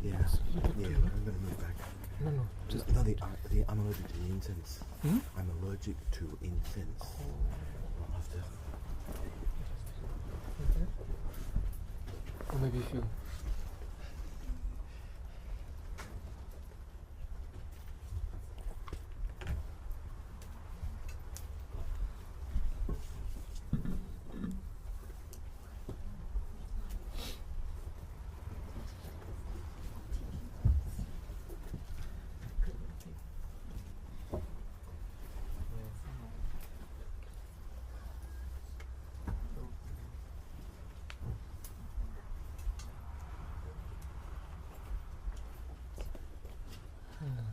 Yeah, I'm gonna move back. No, just... No, I'm allergic to incense. Hmm? I'm allergic to incense. I'll have to... Okay. Or maybe if you...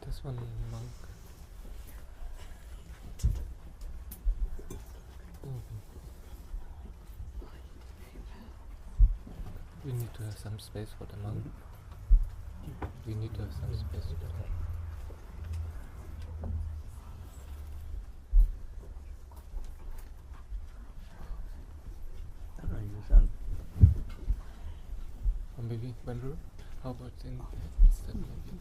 This one monk. We need to have some space for the monk. We need to have some space for the monk. Or maybe Bandru? How about instead maybe?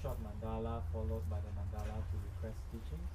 Short mandala followed by the mandala to request teachings.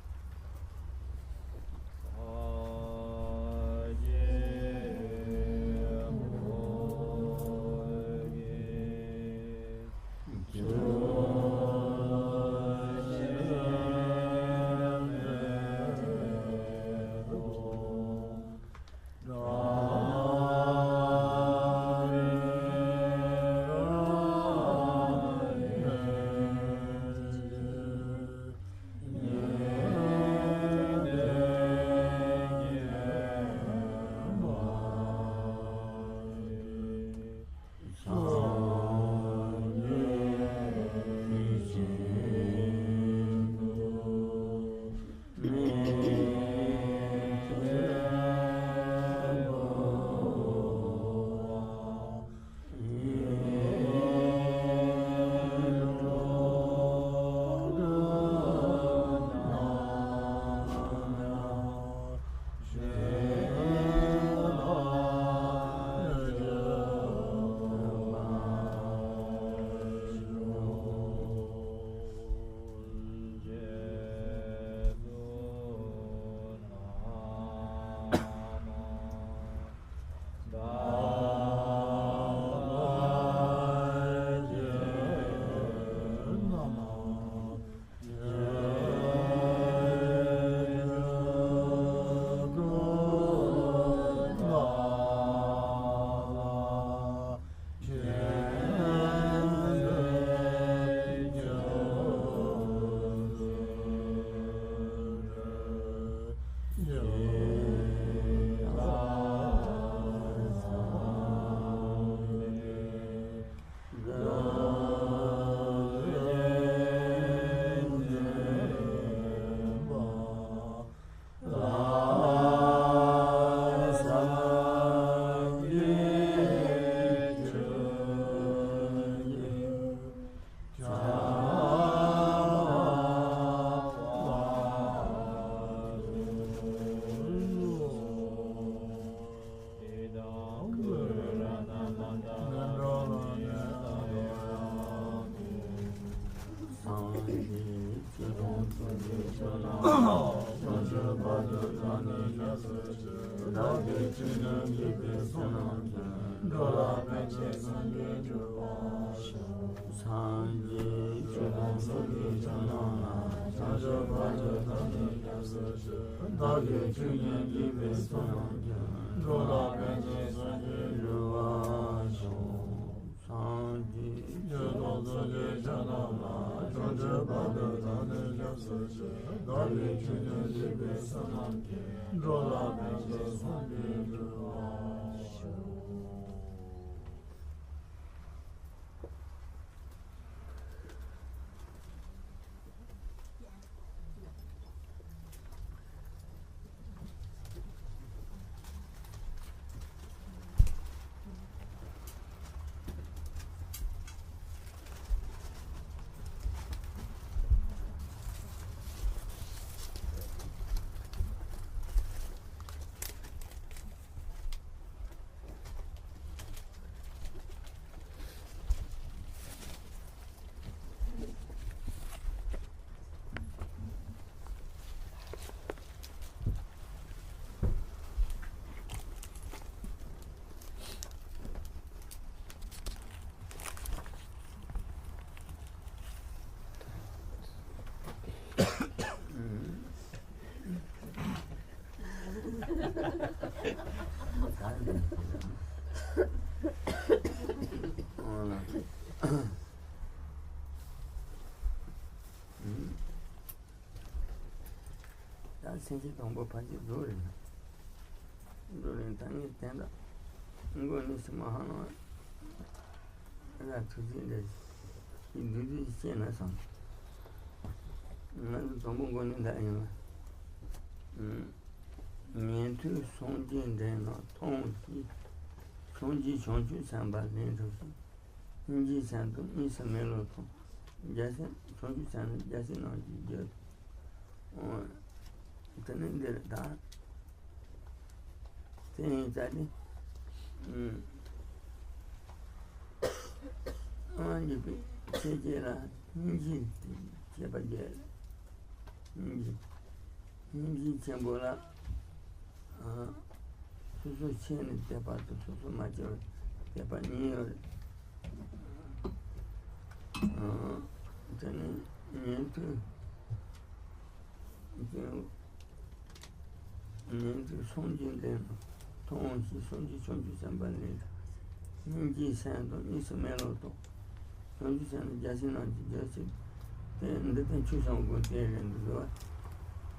생기 동법 하지 노래 당이 된다 이거는 있으면 하나 내가 두지인데 이 누지 있잖아서 나도 동법 거는다 아니면 년투 송진되나 통지 송지 전주 상반된 인지 산도 이스멜로도 야세 전주 산은 야세 나지 tener da tiene tali anji bi chejera inji chebaje inji chembola susu chene tepato susu majo tepaniyo tener niente 송진된 통지 송지 상반에 인지 산도 이스멜로도 전주산 자신은 자신 근데 추상고 되는데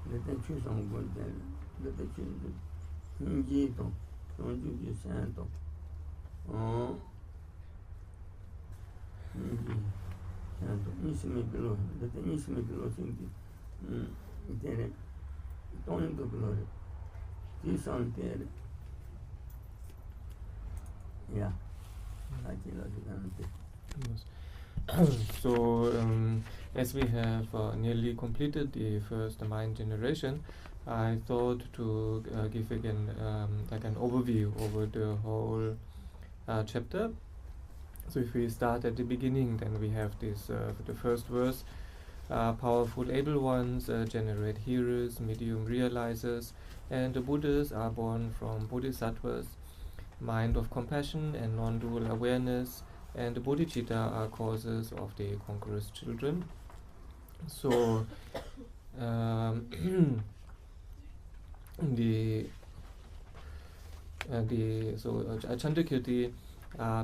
근데 추상고 되는데 인지도 전주지 산도 인지 산도 이스멜로 근데 이스멜로 생기 이제 돈도 그러래 yeah, So, as we have nearly completed the first mind generation, I thought to give again like an overview over the whole chapter. So if we start at the beginning, then we have this the first verse. Powerful able ones generate hearers, medium realizers, and the Buddhas are born from bodhisattvas, mind of compassion and non-dual awareness, and the bodhicitta are causes of the conqueror's children. So Chandrakirti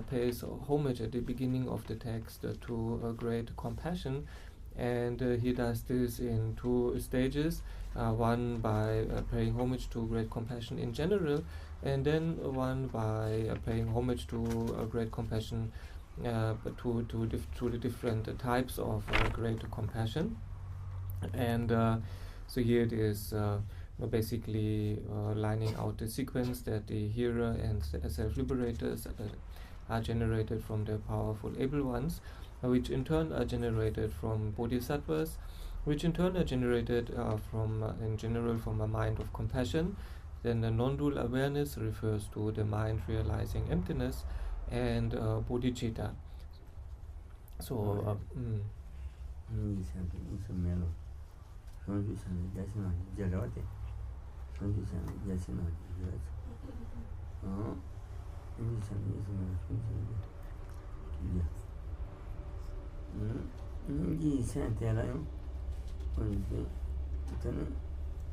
pays homage at the beginning of the text to a great compassion. And he does this in two stages, one by paying homage to great compassion in general, and then one by paying homage to great compassion to the different types of great compassion. And so here it is basically lining out the sequence that the hearer and self-liberators are generated from the powerful able ones, which in turn are generated from bodhisattvas, which in turn are generated in general from a mind of compassion. Then the non-dual awareness refers to the mind realizing emptiness, and bodhicitta. So hinji santo isomelo honju santo yasino jerote honju santo yasino jerote hinji santo isomelo honju hinji santo la yo honju tane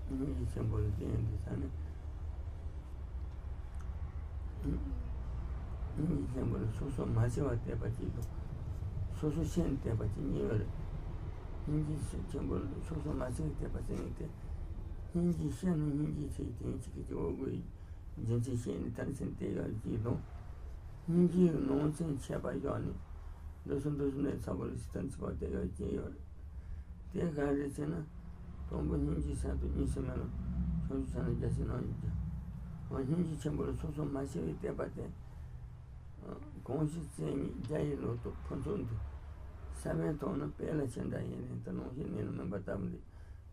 hinji symbol de sana hinji symbol soso masiwa te pachido soso shen te pachiniyo hinji symbol soso masiwa te pachinite hinji shen hinji seiten chikiti ogui jinsi shen tansen te yo jido hinji nonsen cheba yoni dosun ne sabol sitan cheba te yo jiyo te gare sena tombo hinji santo nisemelo sonju sana jasi no hinji symbol soso masiwa te pate gongshi tsengi jayi lo to ponchondu samen tona pela chenda yene tano shi nena memba tamde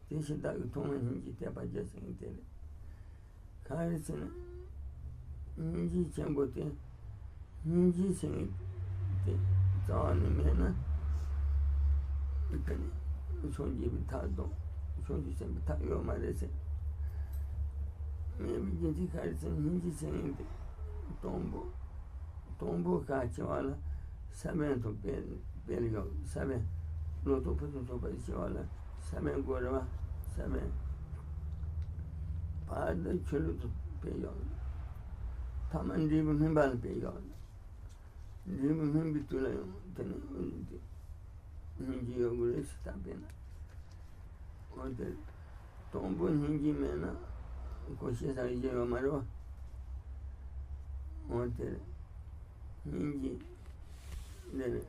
teshi dagu tona hinji tepa jasengi tele kari tsena hinji chenpo te hinji sengi te tsaani mena ikani shonji bi tado shonji sengi tayo ma rese mebi jinsi kari tsena hinji sengi te tombo kachi wala samen to pelio samen loto puto to pachi wala samen gorwa samen pada chulu to peyo taman dibu himbal peyo dibu himbi tula yo tene hinji yogure sita pena ote tombo hinji mena koshi sa yo marwa ote hinji dene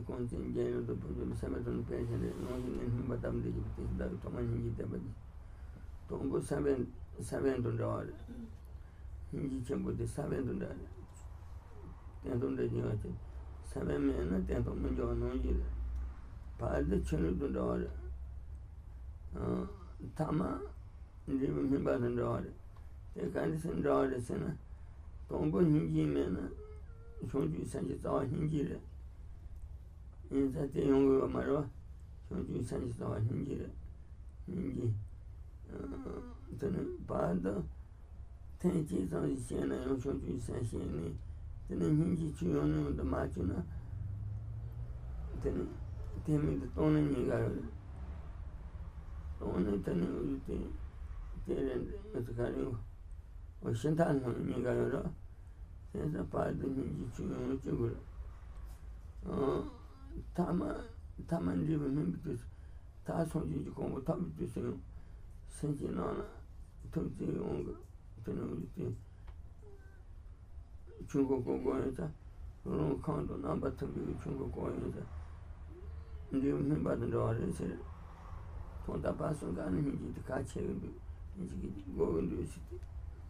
konsen jeno to puto sameton pension de no hin batam de jipte da to man hinji te badi to ngo saben don da hinji chembo de saben don da ten don de ni ate saben me na ten to mun jo no ji pa de chenu don da tama ndi mun ba don da te kan sen da de sena tombo hinji me na shonju sanji tsawa hinji re inza te yungu wa marwa shonju sanji tsawa hinji re hinji tene pada tenji zanji shena yung shonju san shene tene hinji chu yungu da machu na tene teme de tona niga yore tona tene uyu te rende yatakari yungu o shintan niga yore senza pada hinji chu yungu chigura tama ndibu mimbitus taa sonji jikongo tabitus yung senji nana tokzi yungu tene uti chungo kogo yata rung kando namba tabi chungo kogo yata ndibu mimbatan rawari sere tonta paso gani hinji tika chegu hinji gogo ndibu siti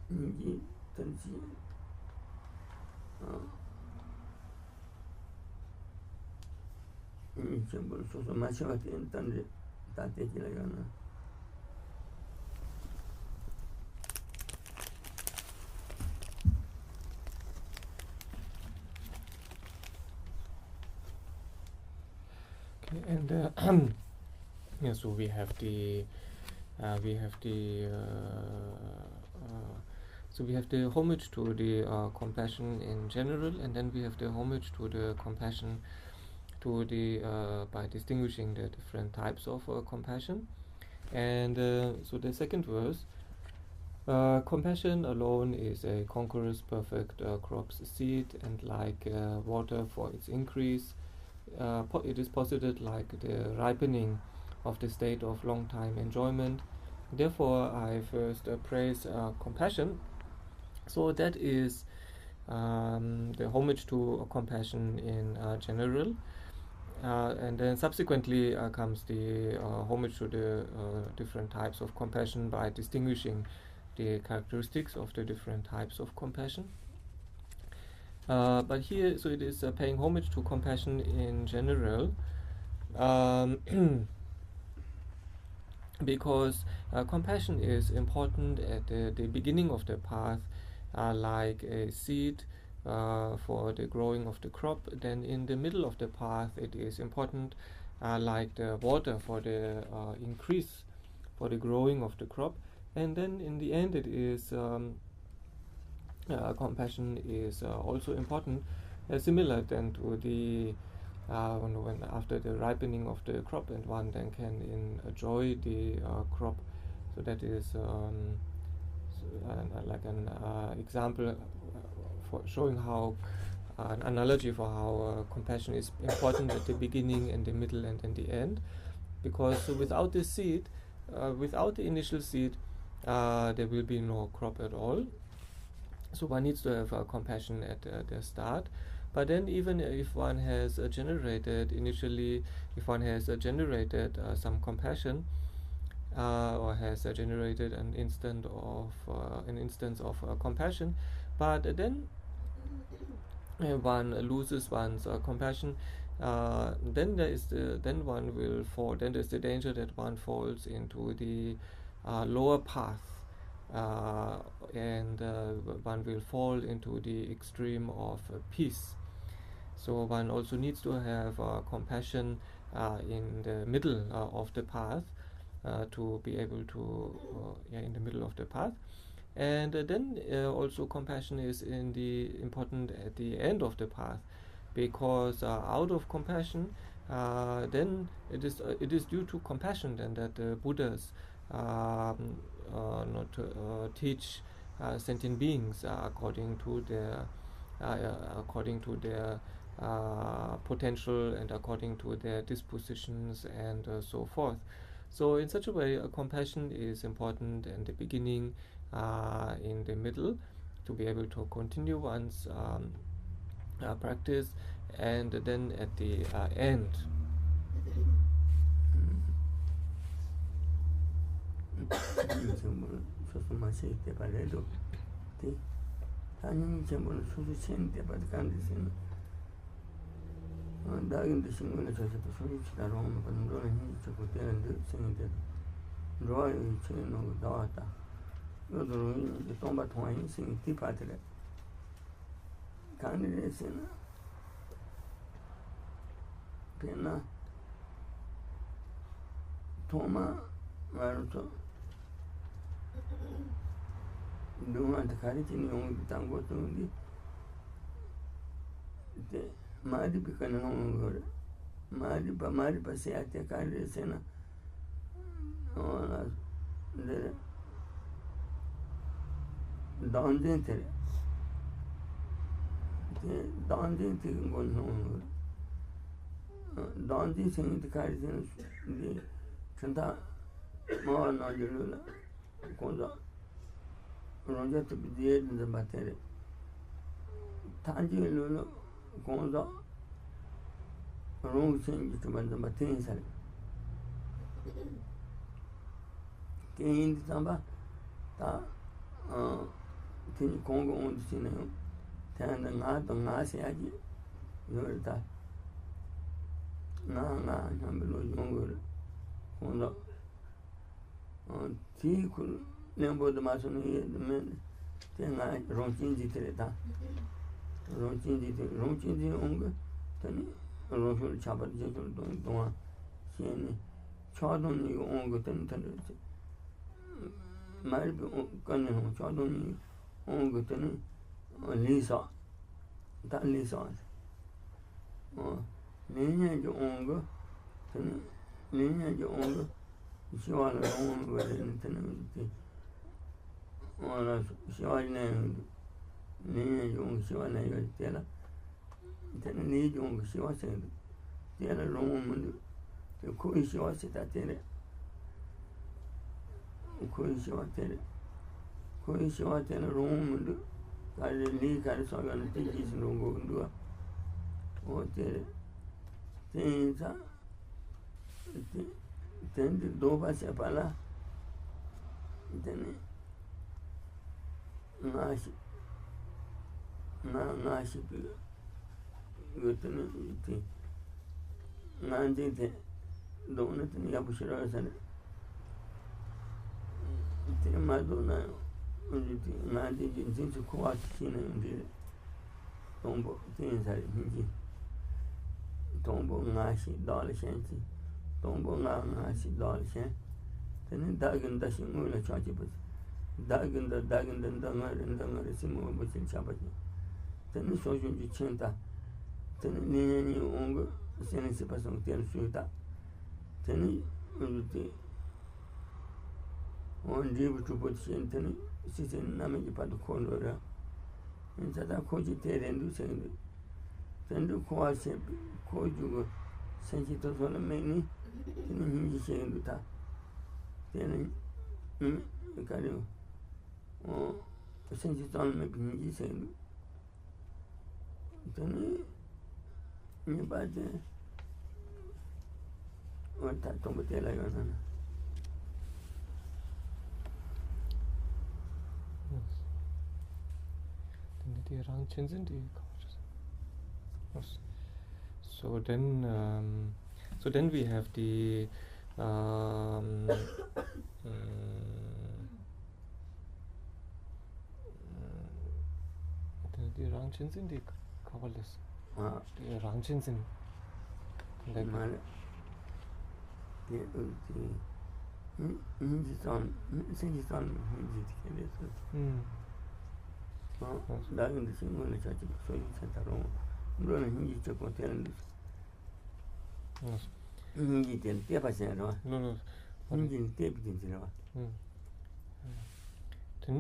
hinji tansi symbol soso masiwa te entendre tate kila yana okay, and yeah, so we have the so we have the homage to the compassion in general, and then we have the homage to the compassion to the by distinguishing the different types of compassion. And so the second verse, compassion alone is a conqueror's perfect crop's seed, and like water for its increase, it is posited like the ripening of the state of long time enjoyment. Therefore I first praise compassion. So that is the homage to compassion in general, and then subsequently comes the homage to the different types of compassion by distinguishing the characteristics of the different types of compassion. But here, so it is paying homage to compassion in general, because compassion is important at the beginning of the path, like a seed for the growing of the crop. Then in the middle of the path it is important like the water for the increase, for the growing of the crop. And then in the end it is compassion is also important, similar then to the when after the ripening of the crop, and one then can enjoy the crop. So that is like an example for showing how an analogy for how compassion is important at the beginning and the middle and then the end, because without the seed, without the initial seed, there will be no crop at all. So one needs to have compassion at the start. But then even if one has generated initially, if one has generated some compassion, or has generated an instance of compassion, but then one loses one's compassion, then there is then one will fall. Then there's the danger that one falls into the lower path, and one will fall into the extreme of peace. So one also needs to have compassion in the middle of the path, to be able to in the middle of the path. And then also compassion is important at the end of the path, because out of compassion, then it is due to compassion then that the Buddhas teach sentient beings according to their potential and according to their dispositions and so forth. So in such a way, compassion is important in the beginning, in the middle, to be able to continue one's practice, and then at the end. Tombo nga si dal shen. Tene dagan da shi ngula chaji bus. Dagan da nga si mo bu chin chabaji. Tene so jun ji chen ta. Tene ni ong sen si pasong ten su ta. Tene te on jibu tu bu chen tene si sen na me pa do ko lo ra. In ta ko ji te ren du sen du. Tene ko a se ko ju sen ji to so na me ni. Tene hin ji sen du ta. Tene ka ri o sen ji to na me ji sen du. Tene ni ba de o ta tombo te la ga na. Die Rang Chinsen, die yes. So then we have the die Rang Chinsen, die Kabbalists. Die Rang Chinsen. Dagan da shi ngula chaji so yi chen ta ro. Ro na hingi che ko ten. Yes. Hingi ten te pa shen ro. No. Hingi te bi tin ro. Then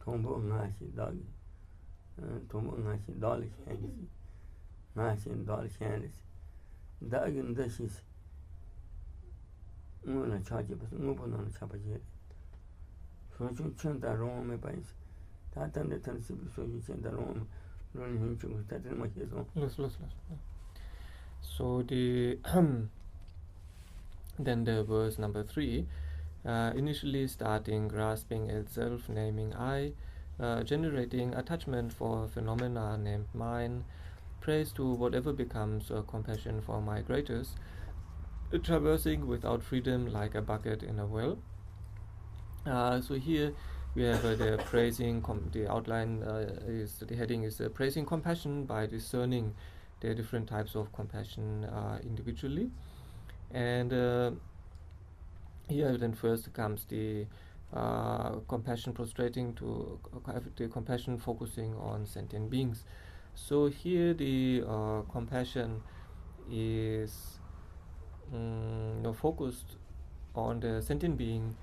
Tombo nga shi dagi. Tombo nga shi dali shen. Nga shi dali shen. Dagan da shi ngula chaji bus ngubo na chabaji. So chen ta ro me pa is. Ta tan de tan si so yi chen ta ro. Ro ni hin chu ta ten ma che so. Los. So the then the verse number 3, initially starting grasping at self, naming I, generating attachment for phenomena named mine, praise to whatever becomes compassion for my greatest, traversing without freedom like a bucket in a well. So here we have the praising, the outline is, the heading is praising compassion by discerning the different types of compassion individually. And here then first comes the compassion prostrating to the compassion focusing on sentient beings. So here the compassion is focused on the sentient being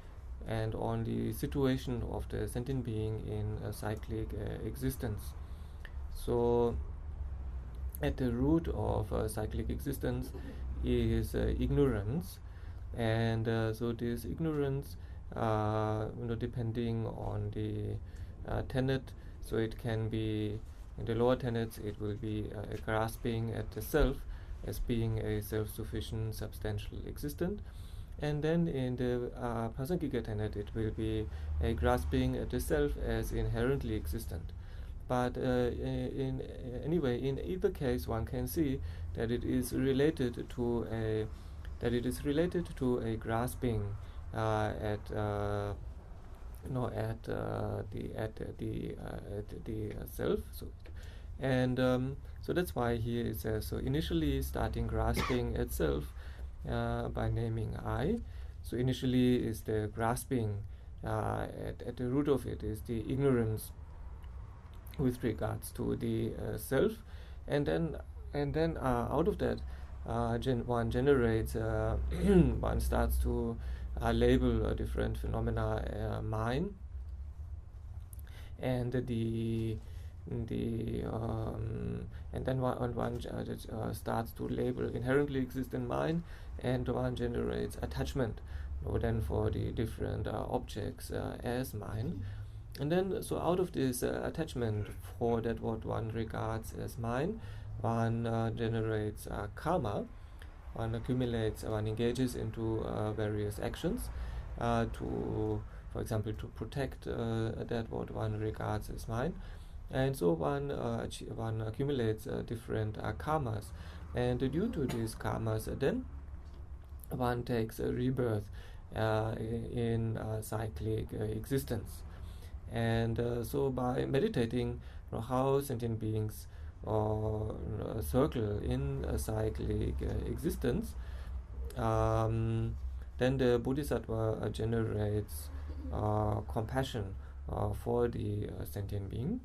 and on the situation of the sentient being in a cyclic existence. So at the root of cyclic existence is ignorance, and so this ignorance, depending on the tenet, so it can be in the lower tenets it will be a grasping at the self as being a self-sufficient substantial existent, and then in the Prasangika tenet it will be a grasping at the self as inherently existent. But in either case one can see that it is related to a grasping at the self. So and so that's why here it says, so initially starting grasping at self by naming I. So initially is the grasping, at the root of it is the ignorance with regards to the self, and then out of that one generates one starts to label different phenomena mine, and and then one starts to label inherently existent mind, and one generates attachment then for the different objects as mine. And then so out of this attachment for that what one regards as mine, one generates karma, one accumulates, one engages into various actions to, for example, to protect that what one regards as mine. And so one accumulates different karmas, and due to these karmas then one takes a rebirth in cyclic existence. And so by meditating how sentient beings or circle in a cyclic existence, then the Bodhisattva generates compassion for the sentient being.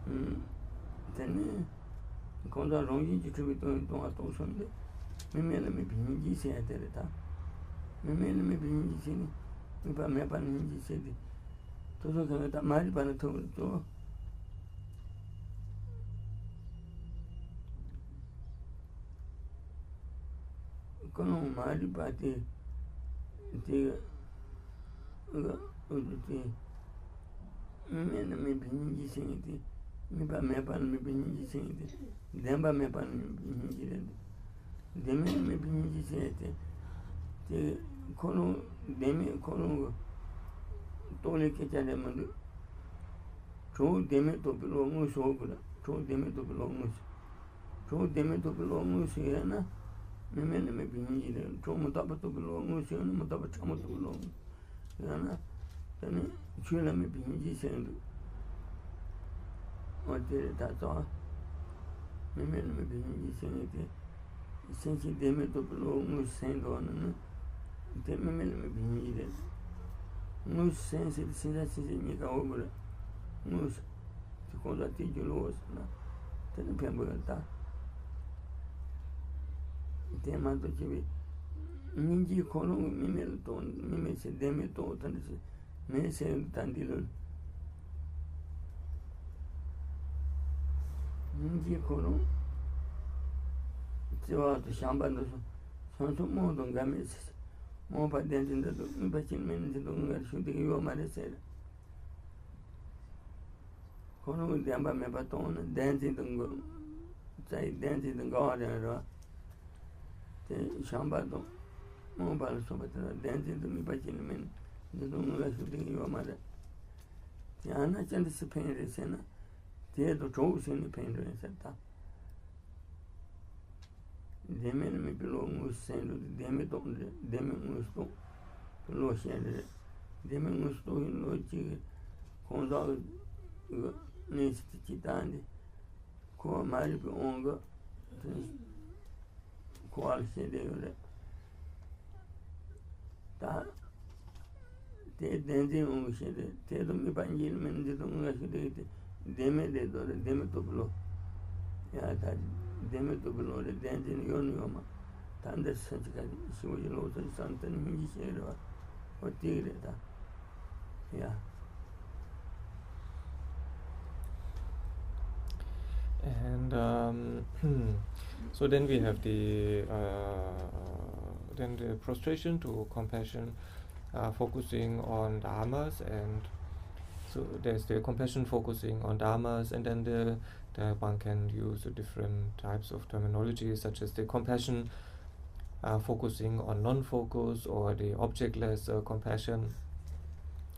then Konda Rongi Jitu don't Sunday. Mimela may be Hinji say at the time. Mimela may be Hinji saying, if I may ban Hinji said it. To look at my banner to Kono Mari Pati the Mimela may be Hinji saying it. Mipa Mepan may be Hinji saying it. Demba Mepan Hinji. Demi may be Hinji saying it. The Kono Demi Kono Tole Ketaman. True Demi to belong to Sogura. True Demi to belong. True Demi to belong to Siena. Mimena may be Hinji. True Mataba to belong to Siena. Mataba Chama to belong. Yana. Then Chula may be Hinji saying. What did that all? Mimena may be Hinji saying it. Since he demon to belong to Saint on. The Mimena may be Hinji. No sense it seems that she's in it over. Moose to call that teacher laws. Tell the people that. The amount of Jimmy Ninji Colon Mimilton, Mimis, Demiton, and Mason Tandilon. Ninji Colon. So the Shamba, some more than Gamis. More by dancing the Mibachin men shooting your mother said. Kono Damba Mebaton, dancing the garden. The Shambado, mobile sobetra, dancing to Mibachin men, the Dunga shooting your mother. The Anna Chandis pain resena, the other chose in the pain resenta. The men may belong with Saint Demiton, Demimusto, to Loshan, Demimusto in Lochi, Konda Nist Chitandi, Ko Marip Onga, Koal Shede. That they dancing on Shede, tell them if I yield men, they don't actually demeted or demetoblo. Yeah, that. Demetoblo, the dancing Yonioma, Thunder Sanchika, she was also something he said or did that. Yeah. And so then we have the prostration to compassion, focusing on dharmas, and so there's the compassion focusing on dharmas, and then one can use different types of terminology, such as the compassion focusing on non-focus, or the objectless compassion,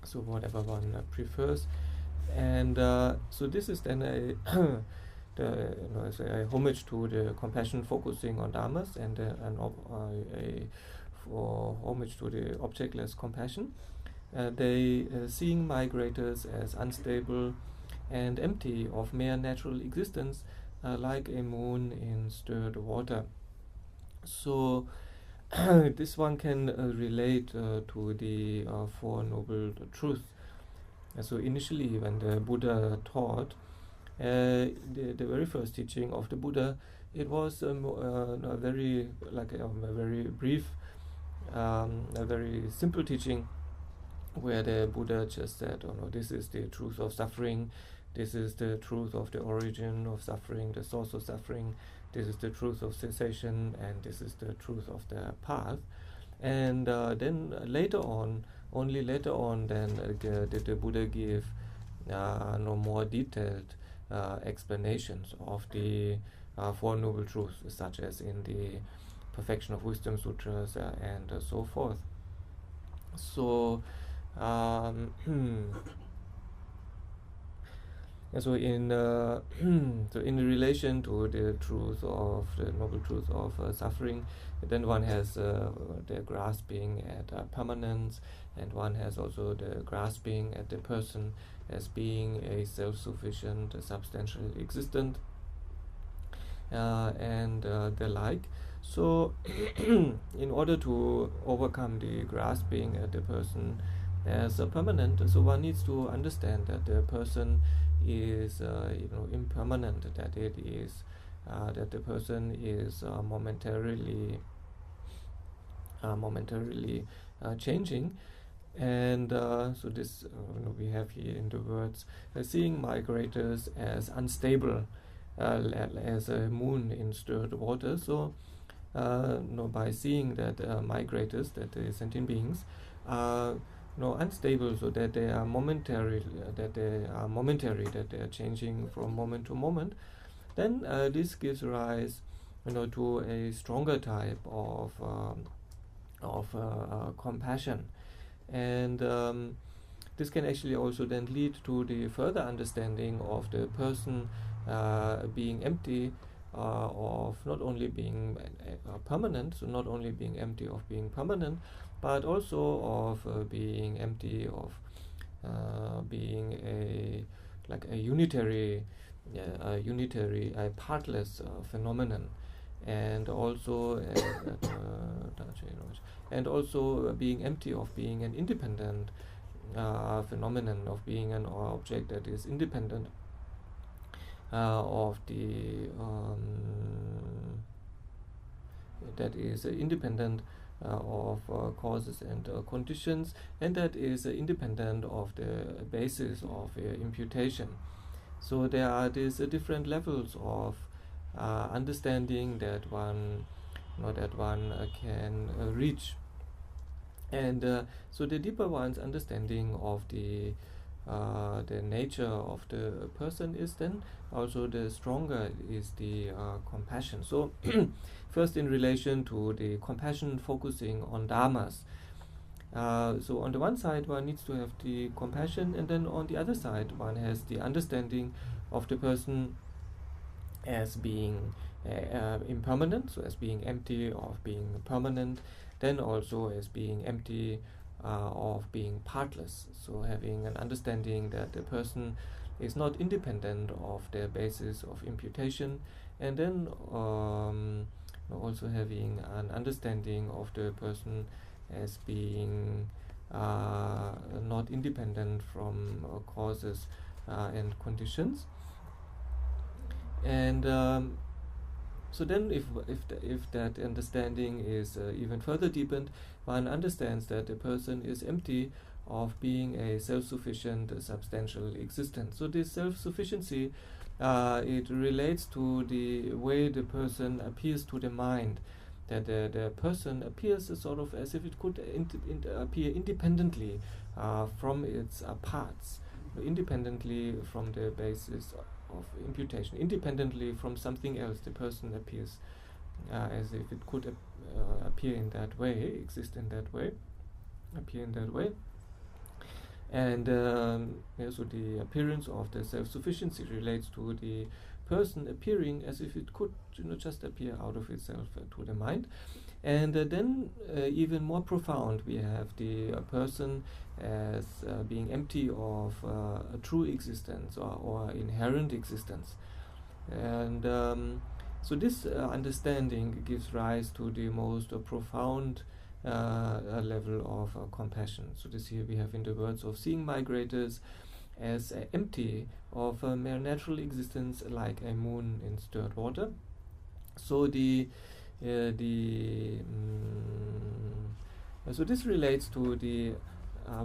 so whatever one prefers. And so this is then a homage to the compassion focusing on dharmas, and for homage to the objectless compassion. They seeing migrators as unstable and empty of mere natural existence, like a moon in stirred water. So this one can relate to the Four Noble Truths. So initially, when the Buddha taught, the very first teaching of the Buddha, it was a very brief, a very simple teaching, where the Buddha just said, "Oh no, this is the truth of suffering. This is the truth of the origin of suffering, the source of suffering. This is the truth of cessation, and this is the truth of the path." And then later on, only later on, then did the Buddha give more detailed explanations of the Four Noble Truths, such as in the Perfection of Wisdom Sutras and so forth. So so in relation to the truth of the noble truth of suffering, then one has the grasping at permanence, and one has also the grasping at the person as being a self-sufficient, substantial existent, and the like. So in order to overcome the grasping at the person as a permanent, so one needs to understand that the person is impermanent, that it is that the person is momentarily changing. And so this we have here in the words, seeing migrators as unstable, as a moon in stirred water. So by seeing that migrators, that the sentient beings are unstable, so that they are momentary, that they are changing from moment to moment, then this gives rise to a stronger type of compassion. And this can actually also then lead to the further understanding of the person being empty of not only being permanent, so not only being empty of being permanent, but also of being empty of being a unitary, partless phenomenon, and also being empty of being an independent phenomenon, of being an object that is independent of the of causes and conditions, and that is independent of the basis of imputation. So there are these different levels of understanding that one can reach. And so the deeper one's understanding of the nature of the person is, then also the stronger is the compassion. So first, in relation to the compassion focusing on dharmas. So on the one side one needs to have the compassion, and then on the other side one has the understanding of the person as being impermanent, so as being empty of being permanent, then also as being empty of being partless, so having an understanding that the person is not independent of their basis of imputation, and then also having an understanding of the person as being not independent from causes and conditions. And so then if that understanding is even further deepened, one understands that the person is empty of being a self-sufficient substantial existence. So this self-sufficiency, it relates to the way the person appears to the mind, that the person appears sort of as if it could appear independently from its parts, independently from the basis of imputation, independently from something else. The person appears as if it could appear in that way, exist in that way, appear in that way. And so the appearance of the self-sufficiency relates to the person appearing as if it could just appear out of itself to the mind. And then even more profound, we have the person as being empty of a true existence or inherent existence. And so this understanding gives rise to the most profound level of compassion. So this here we have in the words of seeing migrators as empty of a mere natural existence, like a moon in stirred water. So so this relates to the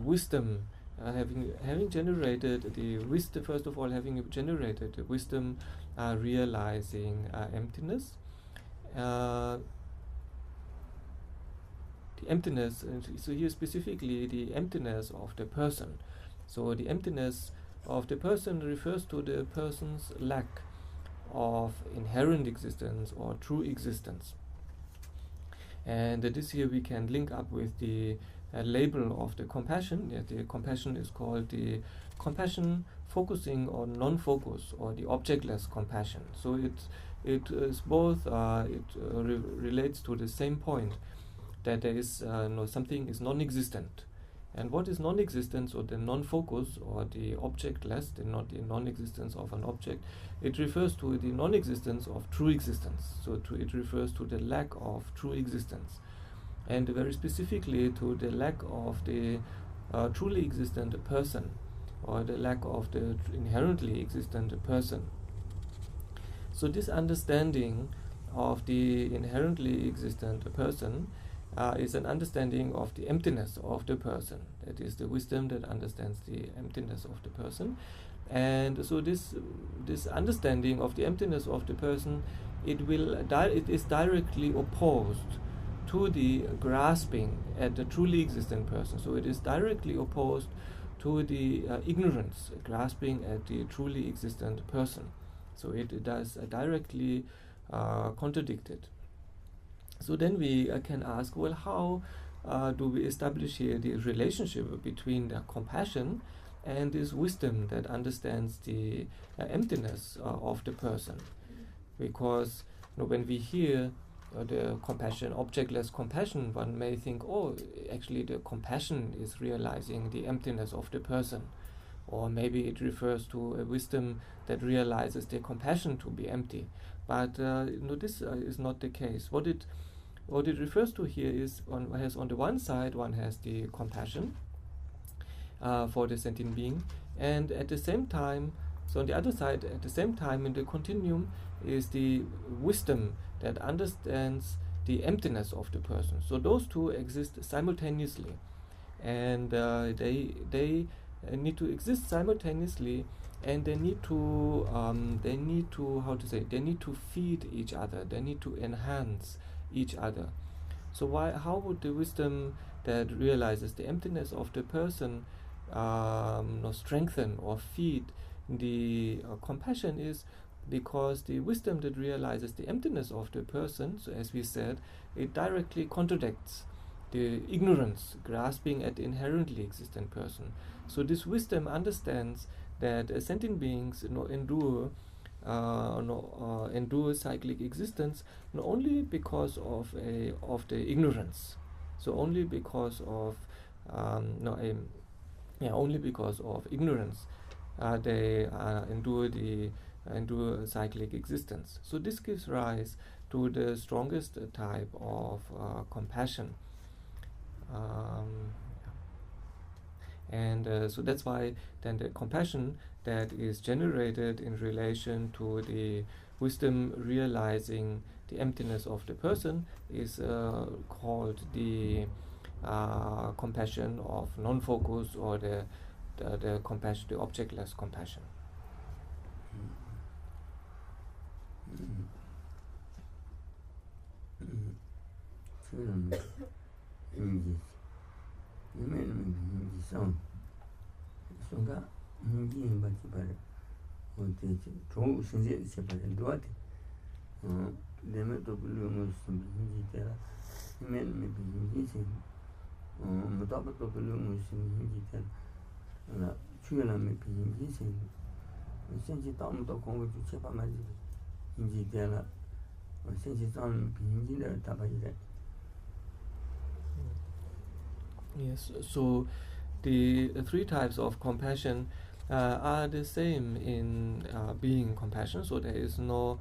wisdom, having generated the wisdom. First of all, having generated the wisdom, realizing emptiness. The emptiness, so here specifically the emptiness of the person. So the emptiness of the person refers to the person's lack of inherent existence or true existence. And this here we can link up with the label of the compassion. The compassion is called the compassion focusing on non-focus, or the objectless compassion. So it is both, relates to the same point, that there is something is non-existent. And what is non-existence, or the non-focus, or the objectless, the non-existence of an object? It refers to the non-existence of true existence. So it refers to the lack of true existence, and very specifically to the lack of the truly existent person. or the lack of the inherently existent person. So this understanding of the inherently existent person is an understanding of the emptiness of the person. That is the wisdom that understands the emptiness of the person. And so this understanding of the emptiness of the person, it is directly opposed to the grasping at the truly existent person. So it is directly opposed to the ignorance, grasping at the truly existent person. So it does directly contradict it. So then we can ask, well, how do we establish here the relationship between the compassion and this wisdom that understands the emptiness of the person? Because when we hear the compassion, objectless compassion, one may think, oh, actually the compassion is realizing the emptiness of the person. Or maybe it refers to a wisdom that realizes the compassion to be empty. But this is not the case. What it refers to here is, on the one side, one has the compassion for the sentient being, and at the same time, so on the other side, at the same time in the continuum, is the wisdom that understands the emptiness of the person. So those two exist simultaneously, and they need to exist simultaneously, and they need to they need to feed each other. They need to enhance each other. So how would the wisdom that realizes the emptiness of the person strengthen or feed the compassion? Is because the wisdom that realizes the emptiness of the person, so as we said, it directly contradicts the ignorance grasping at the inherently existent person. So this wisdom understands that sentient beings endure cyclic existence not only because of the ignorance, so only because of only because of ignorance they endure cyclic existence. So this gives rise to the strongest type of compassion. So that's why then the compassion that is generated in relation to the wisdom realizing the emptiness of the person is called the compassion of non-focus, or the compassion, the objectless compassion. Yes, so the three types of compassion are the same in being compassion, so there is no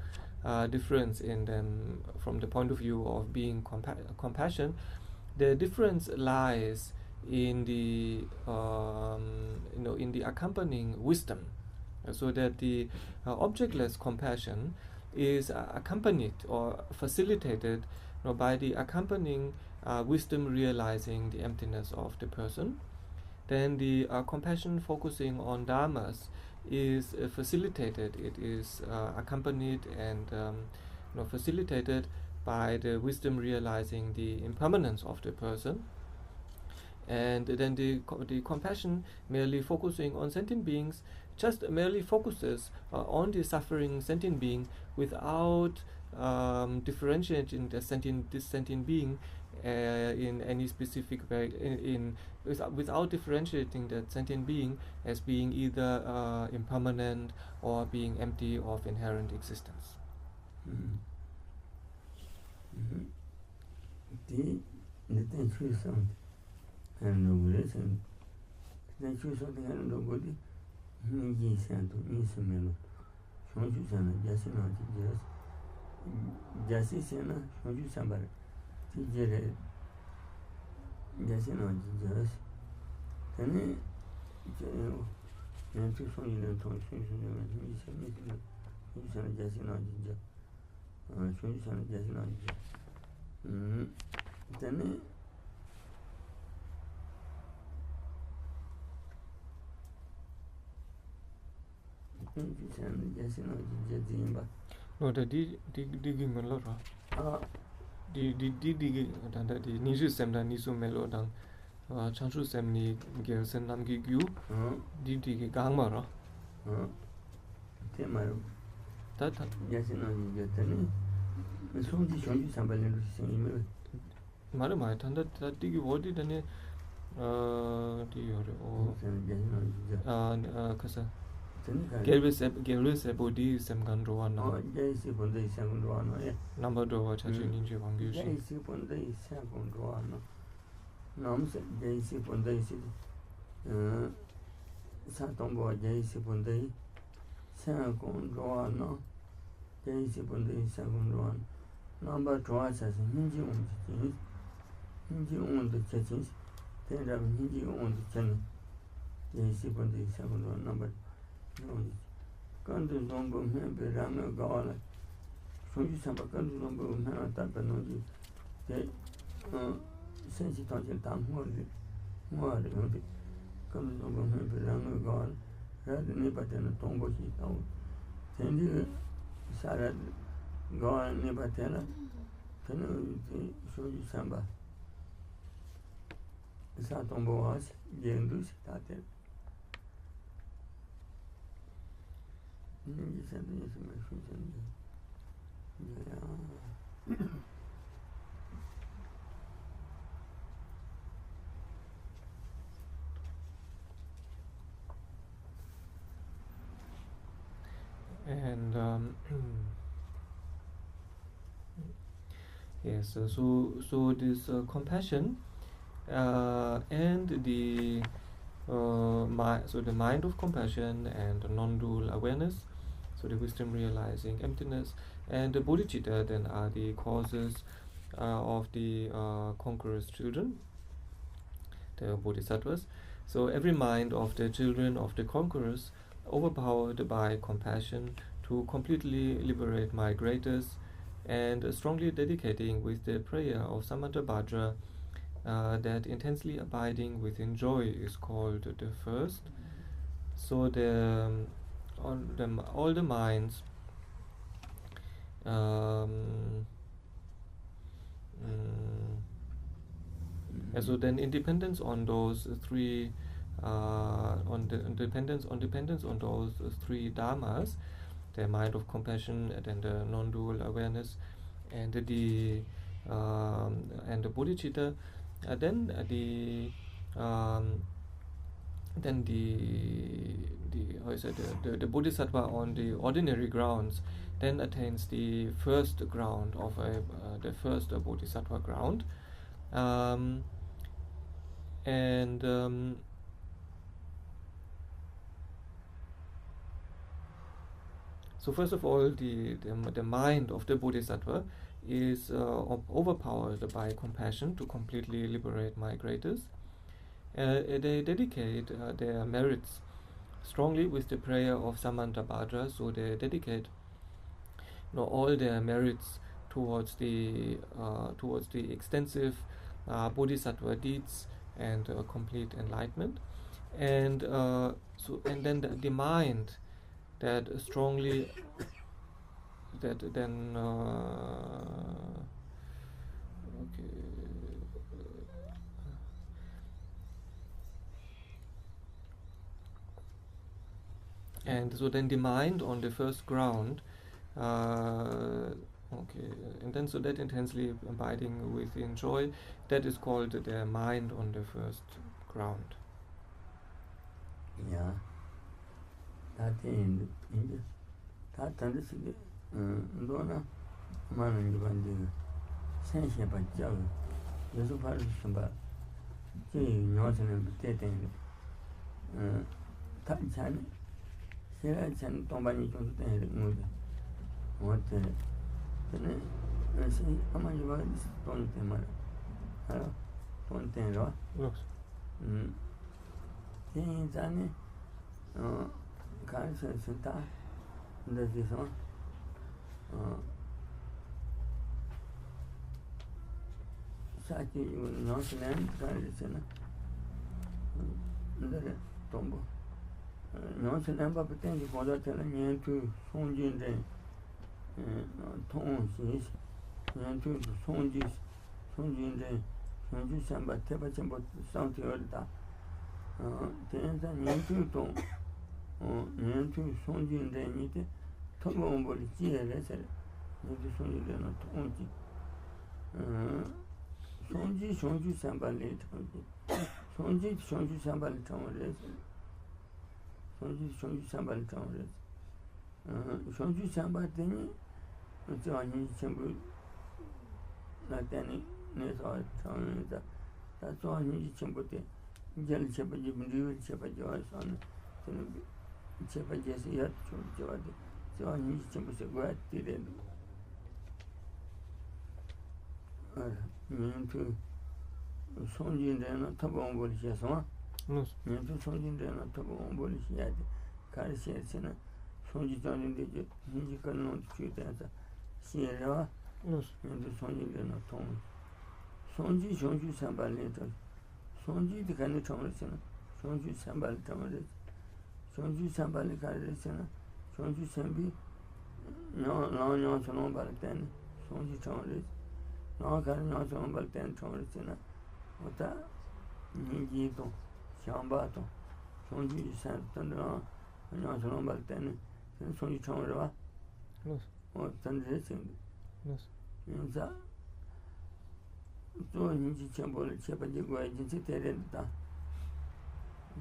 difference in them from the point of view of being compassion. The difference lies in the in the accompanying wisdom, so that the objectless compassion is accompanied or facilitated by the accompanying wisdom realizing the emptiness of the person. Then the compassion focusing on dharmas is facilitated. It is accompanied and facilitated by the wisdom realizing the impermanence of the person. And then the compassion merely focusing on sentient beings just merely focuses on the suffering sentient being without differentiating this sentient being in any specific way, without differentiating that sentient being as being either impermanent or being empty of inherent existence. No, the digging a lot. Di danda di nisu semda nisu melo dang chanshu semni gelsen namgi gyu di gangma ra. Temaro. Ta Yasino Yatani. Sonji Shonji Sambalin Singing. Marama tanda ta digi wodi dane di yore o kasa gelwe body sem gandro na Jaisi Bunday Sanguano. number do wa chachi ninji wangyu shi Jaisi Bunday Sanguano. Noms Jaisi Bunday City. Satombo Jaisi Bunday Sanguano. Jaisi Bunday Sanguano. Number 2 as Hinji on the Hinji on the churches. Then have Hinji on the channel. Jaisi Bunday Sanguano number. Canto Zombo Member Rama Gala. Soji Sabakan Zombo Mena Tapanoji. They sense it on the time more. Canto Zombo Member Rama Gala. Rather neighbor than a tombo she town. Then you Sarah Gala neighbor teller. Then Soji Samba. Satombo was Jendus started. And yes, so this compassion and the the mind of compassion and the non-dual awareness, so the wisdom realizing emptiness, and the bodhicitta then are the causes of the conqueror's children, the bodhisattvas. So every mind of the children of the conquerors, overpowered by compassion to completely liberate migrators, and strongly dedicating with the prayer of Samantabhadra, that intensely abiding within joy is called the first. So all the minds and so then independence on those three dependence on those three dharmas, the mind of compassion and then the non-dual awareness and the bodhicitta, then the bodhisattva on the ordinary grounds then attains the first ground of the first bodhisattva ground, so first of all, the mind of the bodhisattva is overpowered by compassion to completely liberate migrators. They dedicate their merits strongly with the prayer of Samantabhadra, so they dedicate all their merits towards the extensive bodhisattva deeds and complete enlightenment, and then the mind that strongly and so then the mind on the first ground, and then so that intensely abiding within joy, that is called the mind on the first ground. Yeah. That in that understood Dona Manan Bandi Sensia by Joe. There's a part of Samba. Northern and Tating Tatchan. Here I sent Tombani to the movie. What I say, how much about this Tontemara? Hello? Tontero? Yes. Things Karsen Senta, the Dison, Saki, Nonsense, Karsen, the Tombo. Nonsense, but pretend for that telling to Sonjin Day, Tons, Yan to Sonjis, Sonjin Day, Sonjus, but Tepacham, but something or that. Then Yan to Yan to Sonjin Day, Nite, Tomo, but here, let's say, Sonjin Day, not Tonji. Sonji, Sambali, Sonji, Sambali, Sonji, Sambali, Sonji, Sambali, Johnny Chamber, not any, that's all he chambered. Jelly Shepherd, you can do it, Shepherd Joyce on Shepherd Jesse, yet, Johnny Chamber, a great did mean to Sonjin Day, not Tabon Bullish, yes, huh? Yes. Mean to Sonjin Day, not Tabon Bullish, yet, Carry Sena, Sonji Johnny Digit, he can not shoot answer. Sierra, Yes. mean to Sonjin Day, not Tom. Sonji, Sonju Sambal later. Sonji the kind of Thomason, Sonju Sambal Thomas, Sonju Sambal Carresena, Sonju Sambi, no, no, but then Sonji Thomas. No, can not on but 10 Thomasina. What that? Nigito, Shambato, Sonji Santana, and not on but 10, and Sonji Tomara, Yes. or Tandressing. Yes. In that, so Niji Chamber, Chepajigo agency, Terenta.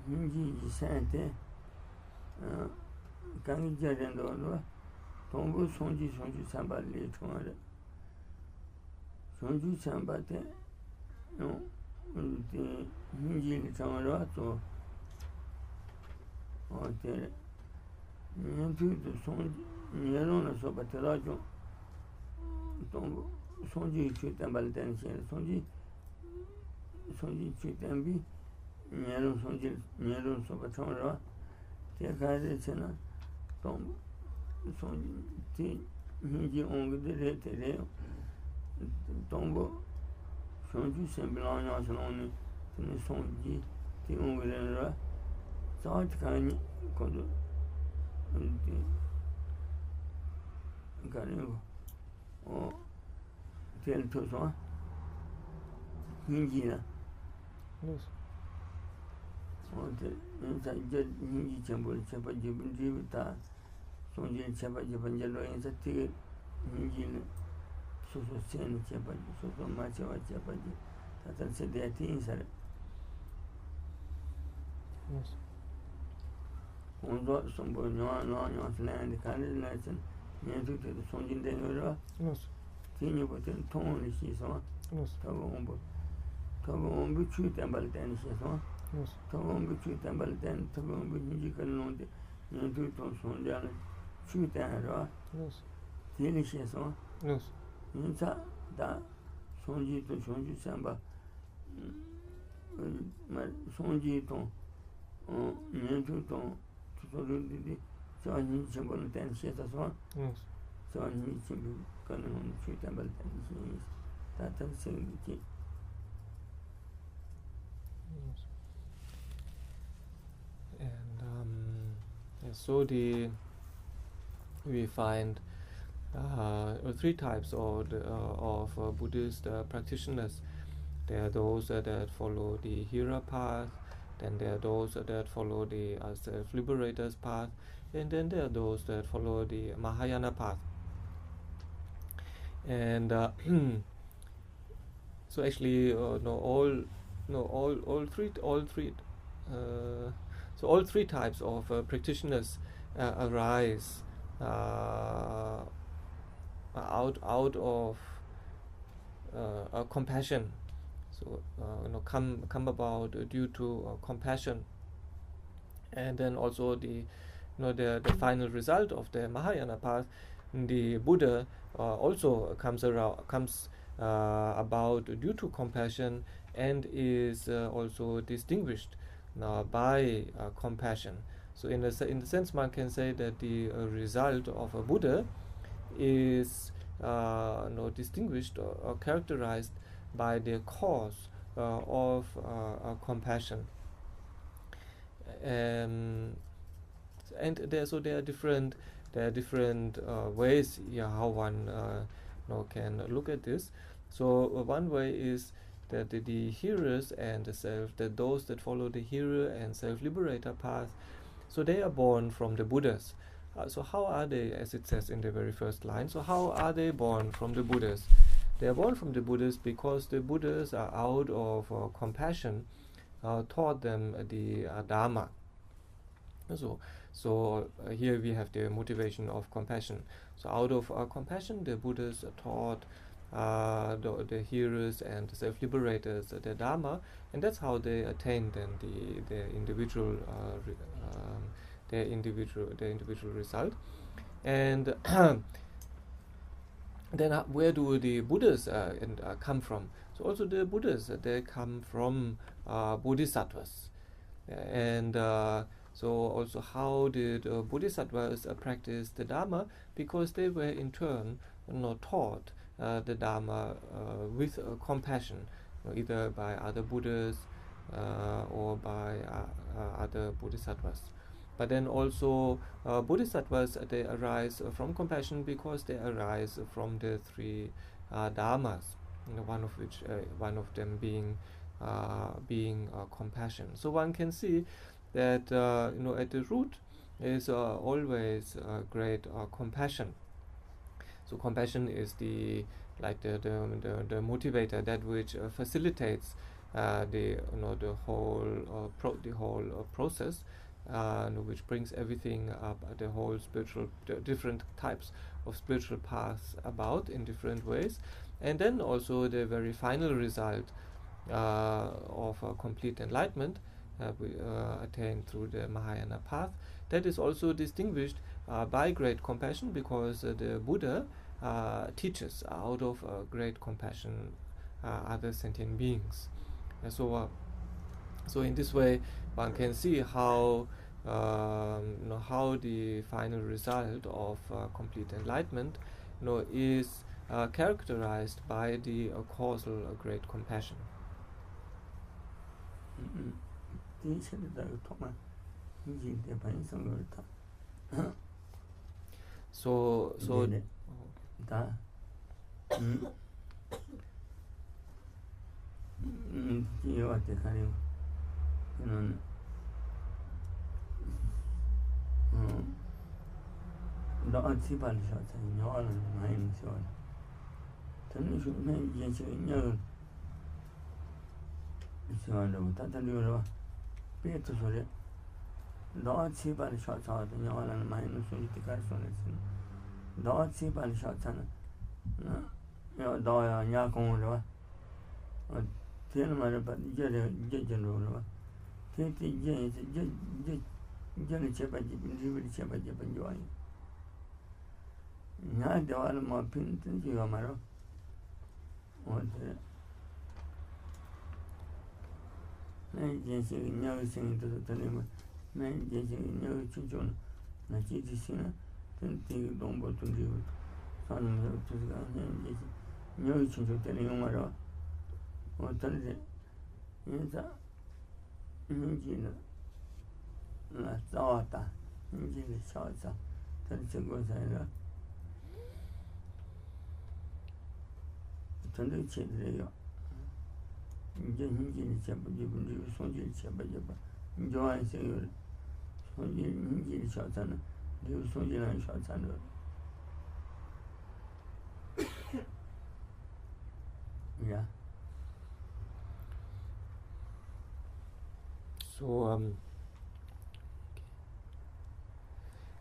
Niji Sante, Kangi Jarendo, Tombo Sonji Sambali tomorrow. Sonju Sambate, no, the Hinji Tamarato, or the Niantu, the Sonji, Nierona Sobaterajo, Tombo, Sonji Chutambaltan, Sonji Chutambi, Nieron Sonji, Nieron Sobatamara, Tiakade Sena, Tombo, Sonji, Hinji on the Rete. Tombo, Sonju Semblan, only in the Sonji, the Unguera, South Kanye, Kodo, Garingo, or Tell Tosa, Hinjina, Yes. or the inside Hinji Chamber, Chapajibin Jivita, Sonji Chapajibangelo, and the Tigger Hinjina. So send Chapaj, so much of a Chapaj, that said their things are Yes. on got some boy, no, land, the kind lesson, and to the Sonjin Denver, Yes. Tiny but in tone, she saw, Yes. Tobombo, shoot and baltan, she saw, Yes. Tobombo, shoot and baltan, Tobombo, you can know the two tons on the shoot and raw, Yes. Tilly, she saw. Yes. Insa da Sonji to Sonji Samba Sonji to Niantu to Sonji Chamber and Sheta Swan, Yes. Sonji Chamber Canon Chutable and that's saying the key. Yes. And so we find three types of Buddhist practitioners. There are those that follow the Hira path, then there are those that follow the self-liberators path, and then there are those that follow the Mahayana path. And so actually, all three types of practitioners arise out of compassion. So come about due to compassion, and then also the final result of the Mahayana path, the Buddha also comes about due to compassion and is also distinguished by compassion. So in the sense, one can say that the result of a Buddha is distinguished or characterized by the cause of compassion. And there are different ways here how one can look at this. So one way is that the hearers and the self, that those that follow the hero and self-liberator path, so they are born from the Buddhas. So how are they, as it says in the very first line, so how are they born from the Buddhas? They are born from the Buddhas because the Buddhas are out of compassion taught them the Dharma. So here we have the motivation of compassion. So out of compassion, the Buddhas taught the hearers and the self-liberators the Dharma, and that's how they attain then their individual result. And then where do the Buddhas come from? So also the Buddhas, they come from bodhisattvas, and so also how did bodhisattvas practice the Dharma? Because they were in turn taught the Dharma with compassion, either by other Buddhas or by other bodhisattvas. But then also bodhisattvas, they arise from compassion because they arise from the three dharmas, one of them being compassion. So one can see that at the root is always great compassion. So compassion is the motivator, that which facilitates the whole process, which brings everything up, the whole different types of spiritual paths about in different ways, and then also the very final result of complete enlightenment we attain through the Mahayana path. That is also distinguished by great compassion, because the Buddha teaches out of great compassion other sentient beings. So in this way, one can see how the final result of complete enlightenment is characterized by the causal great compassion. So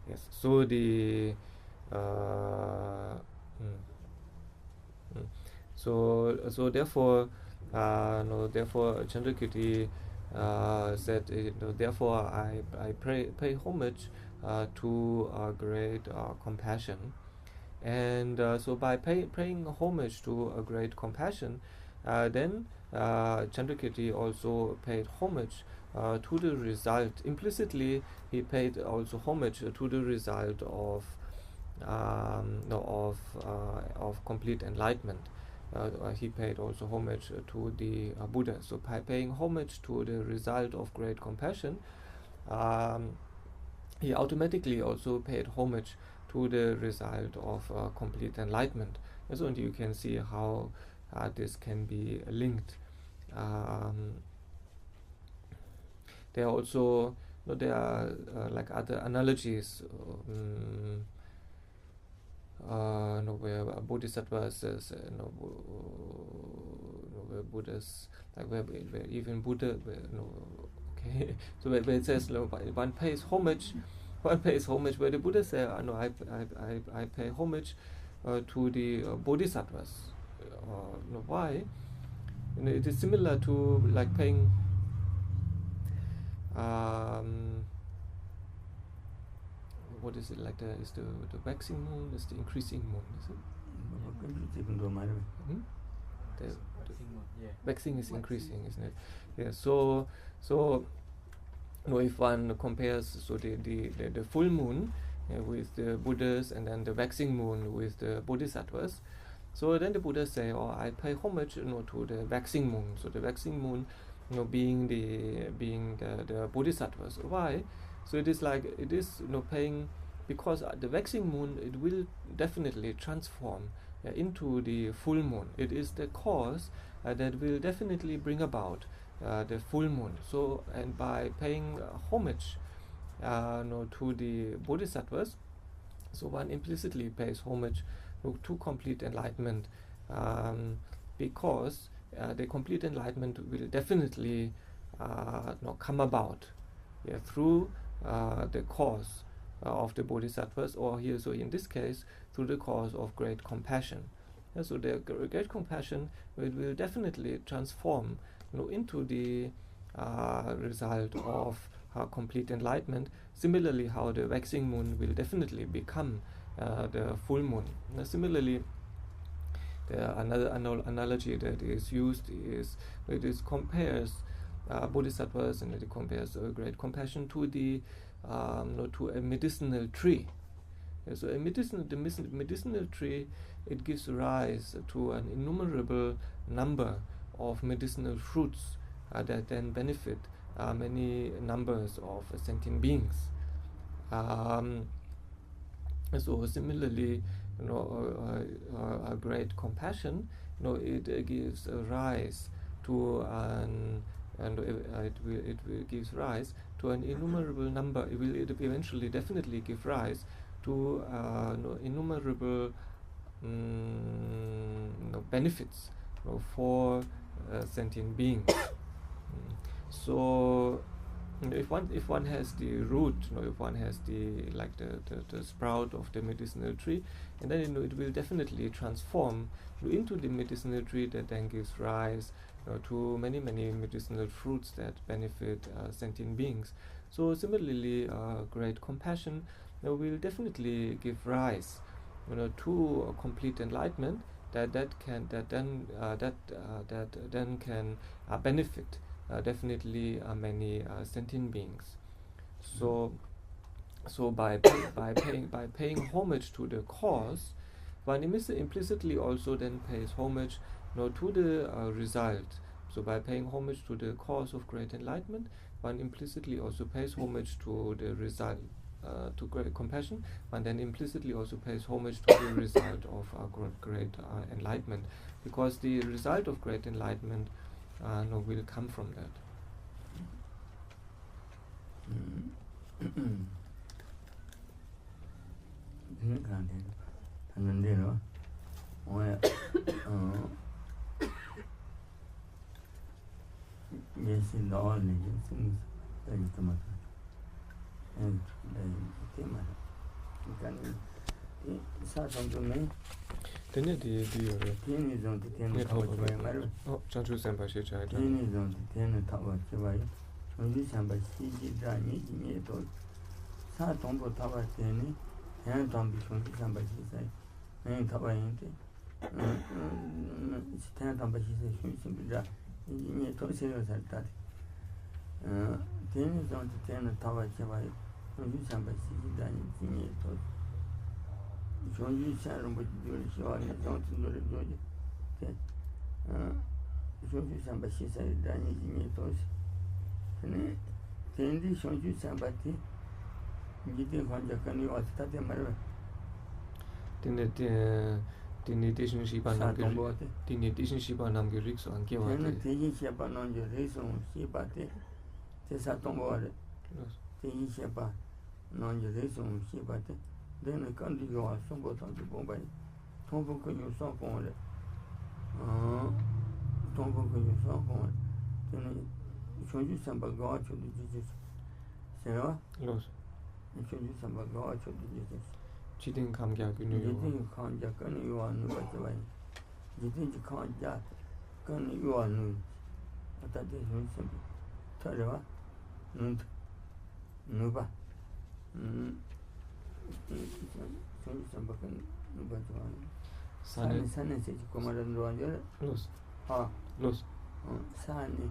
yes. So the so therefore Chandrakirti said, therefore I pay homage to great compassion, and so by paying homage to a great compassion, then Chandrakirti also paid homage to the result. Implicitly, he paid also homage to the result of complete enlightenment. He paid also homage to the Buddha. So by paying homage to the result of great compassion, he automatically also paid homage to the result of complete enlightenment. And so you can see how this can be linked. There are also there are like other analogies where bodhisattvas where Buddhas, like where even Buddha okay, so where it says one pays homage where the Buddha says I pay homage to the bodhisattvas. Why? It is similar to like paying what is it, like is the waxing moon, is the increasing moon, is it? The waxing is increasing, isn't it? Yeah. So if one compares the full moon with the Buddhas and then the waxing moon with the bodhisattvas, so then the Buddhas say, I pay homage to the waxing moon. So the waxing moon being the bodhisattvas. Why? So it is paying, because the waxing moon, it will definitely transform into the full moon. It is the cause that will definitely bring about the full moon. So, and by paying homage to the bodhisattvas, so one implicitly pays homage to complete enlightenment, because the complete enlightenment will definitely come about through the cause of the bodhisattvas, or here, so in this case, through the cause of great compassion. So the great compassion will definitely transform into the result of complete enlightenment. Similarly, how the waxing moon will definitely become the full moon. Similarly, another analogy that is used is it compares bodhisattvas, and it compares great compassion to the to a medicinal tree. So the medicinal tree, it gives rise to an innumerable number of medicinal fruits that then benefit many numbers of sentient beings. So similarly, a great compassion, it gives rise to it gives rise to an innumerable number. It will eventually definitely give rise to innumerable benefits for sentient beings. So if one has the root, if one has the sprout of the medicinal tree, and then it will definitely transform into the medicinal tree that then gives rise to many medicinal fruits that benefit sentient beings. So similarly, great compassion will definitely give rise to a complete enlightenment that then can benefit definitely many sentient beings. So by paying homage to the cause, one implicitly also then pays homage to the result. So by paying homage to the cause of great enlightenment, one implicitly also pays homage to the result, to great compassion, and then implicitly also pays homage to the result of great enlightenment, because the result of great enlightenment will come from that. ten tamba shise shun bida nye to se yo sar tati ten zon ten tawa cheba shun samba shise da nye to shun shan rumbo jori shiwa ne zon tin dori joji ten shun samba shise da nye to se ten di shun samba ti jite khanja kani wa tate marwa Tini Dishin Shiba Nam Girik so Anke Wate. Tini Shiba Nam Girik so Shiba te Tesa Tombo Wate. Tini Shiba Nam Girik so Shiba te. Then the country go on some bottom to Bombay. Tombo could you song for it? Tombo could you song for it? Then show you some bagage to the Jesus. Sarah? Yes. Show you some bagage to the Jesus. Cheating come back in you can't jack and you are new by the way. You think you can't jack and you are new. But that is very simple. Tarawa, Nuba. Some back and Nuba. Sunny says Command Roger. Los. Ah, Los. Sunny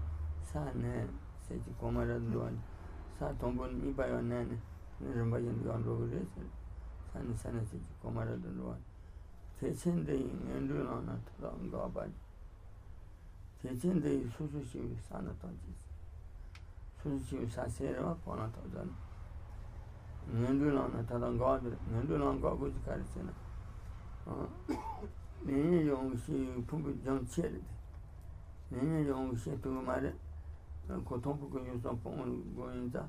says Command Roger. Satombon me by your nanny. Never by your road. Sana si komara dwa techen de ndu na ta nga ba techen de su shi sana ta ji su shi sa se ra pa na ta dan ndu na ta nga ndu na nga go ji ka ri sena ni yong shi pu bu jang che de ni yong shi tu ma de ko tong pu ko yu sa po go yin da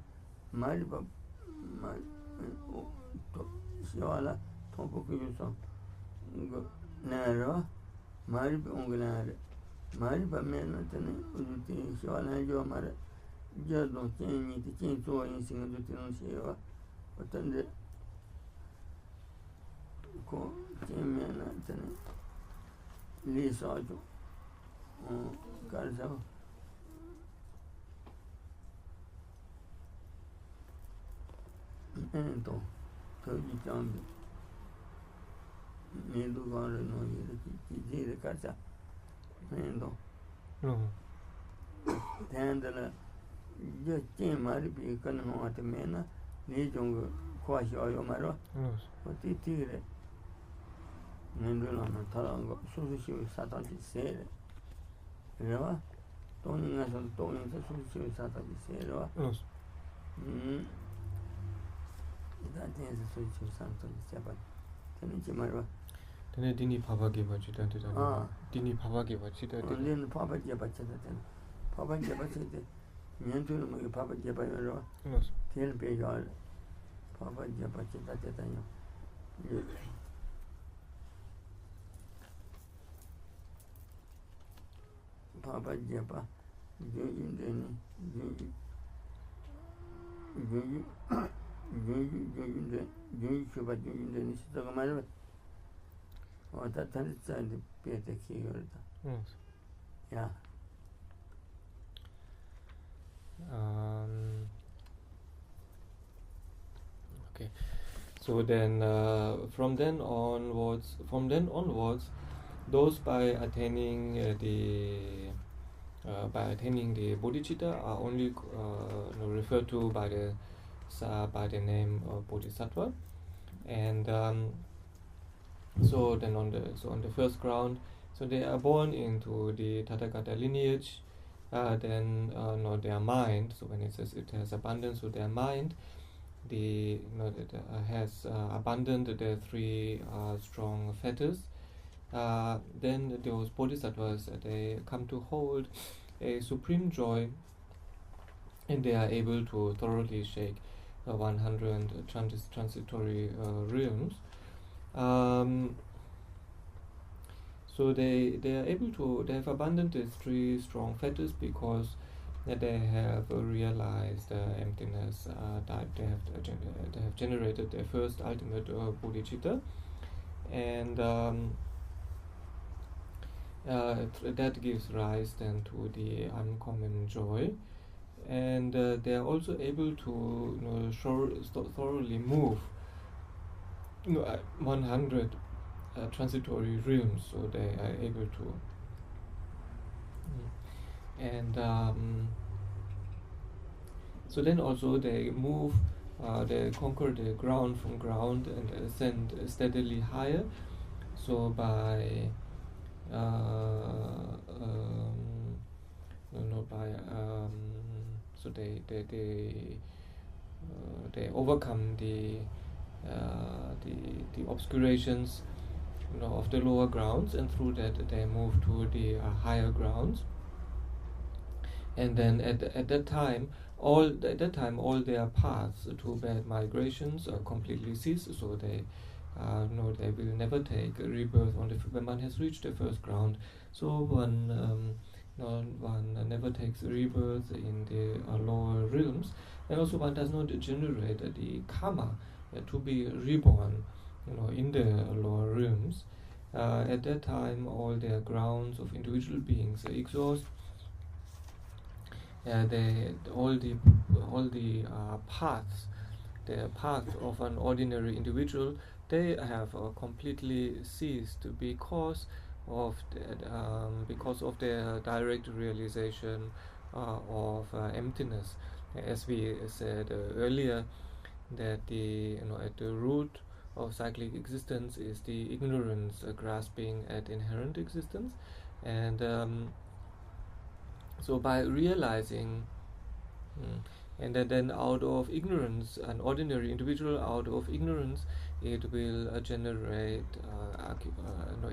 ma ri ba ma Shivala, Tompo Kusan, Nara, Marib Unganare, Mariba Menatani, Uduti, Shivala, Jomara, Jadon, Chini, the Chin, so in Singadutin Shiva, but then the Chimenatani, Lisa, Garza. Então, todo então, nem do agora não ia que dizer casa, então, tendo lá, já tinha mais de que não até mena, nem jungo quase olho maro, o titire, nem do lá não tá lá, só se o satan de ser, não? Toninha só toninha só se o satan de ser, não? That is a switch of something. Then Dini Papa gave a chita. Dini Papa gave a chita. Then Papa gave a chita. Papa gave a chita. Yantu, Papa gave a row. Tell big all. Papa gave a chita. Papa gave a Yeah. Okay. So then, from then onwards, those by attaining the bodhicitta are only referred to by the name of bodhisattva, and so then on the first ground, so they are born into the Tathagata lineage. Then their mind. So when it says it has abundance, so their mind, has abandoned their three strong fetters. Then those bodhisattvas, they come to hold a supreme joy, and they are able to thoroughly shake 100 transitory realms. So they are able to, they have abandoned these three strong fetters because they have realized emptiness, that they have generated their first ultimate bodhicitta, and that gives rise then to the uncommon joy, and they are also able to thoroughly move 100 transitory realms, so they are able to And so then also they move, they conquer the ground from ground and ascend steadily higher. So by so they overcome the obscurations, of the lower grounds, and through that they move to the higher grounds. And then at that time all their paths to bad migrations are completely cease. So they they will never take a rebirth when one has reached the first ground. So one never takes a rebirth in the lower realms, and also one does not generate the karma to be reborn, in the lower realms. At that time, all their grounds of individual beings exhaust. All the paths, the path of an ordinary individual, they have completely ceased because of their direct realization of emptiness. As we said earlier, that at the root of cyclic existence is the ignorance grasping at inherent existence, and so by realizing, and then out of ignorance, an ordinary individual, out of ignorance, it will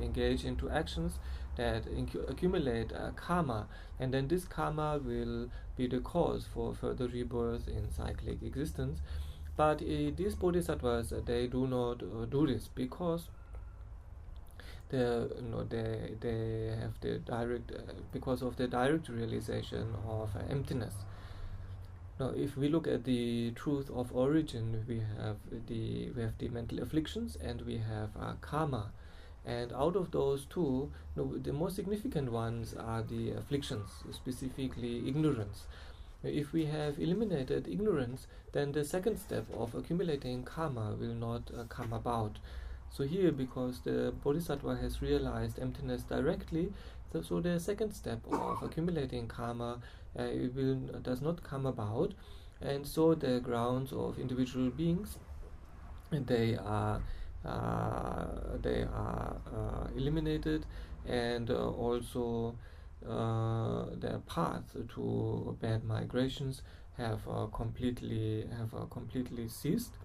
engage into actions that accumulate karma, and then this karma will be the cause for further rebirth in cyclic existence. But these bodhisattvas, they do not do this because they have the direct because of the direct realization of emptiness. Now, if we look at the truth of origin, we have the mental afflictions and we have karma, and out of those two, the most significant ones are the afflictions, specifically ignorance. If we have eliminated ignorance, then the second step of accumulating karma will not come about. So here, because the bodhisattva has realized emptiness directly, so the second step of accumulating karma does not come about, and so the grounds of individual beings, they are eliminated, and also their path to bad migrations have completely ceased.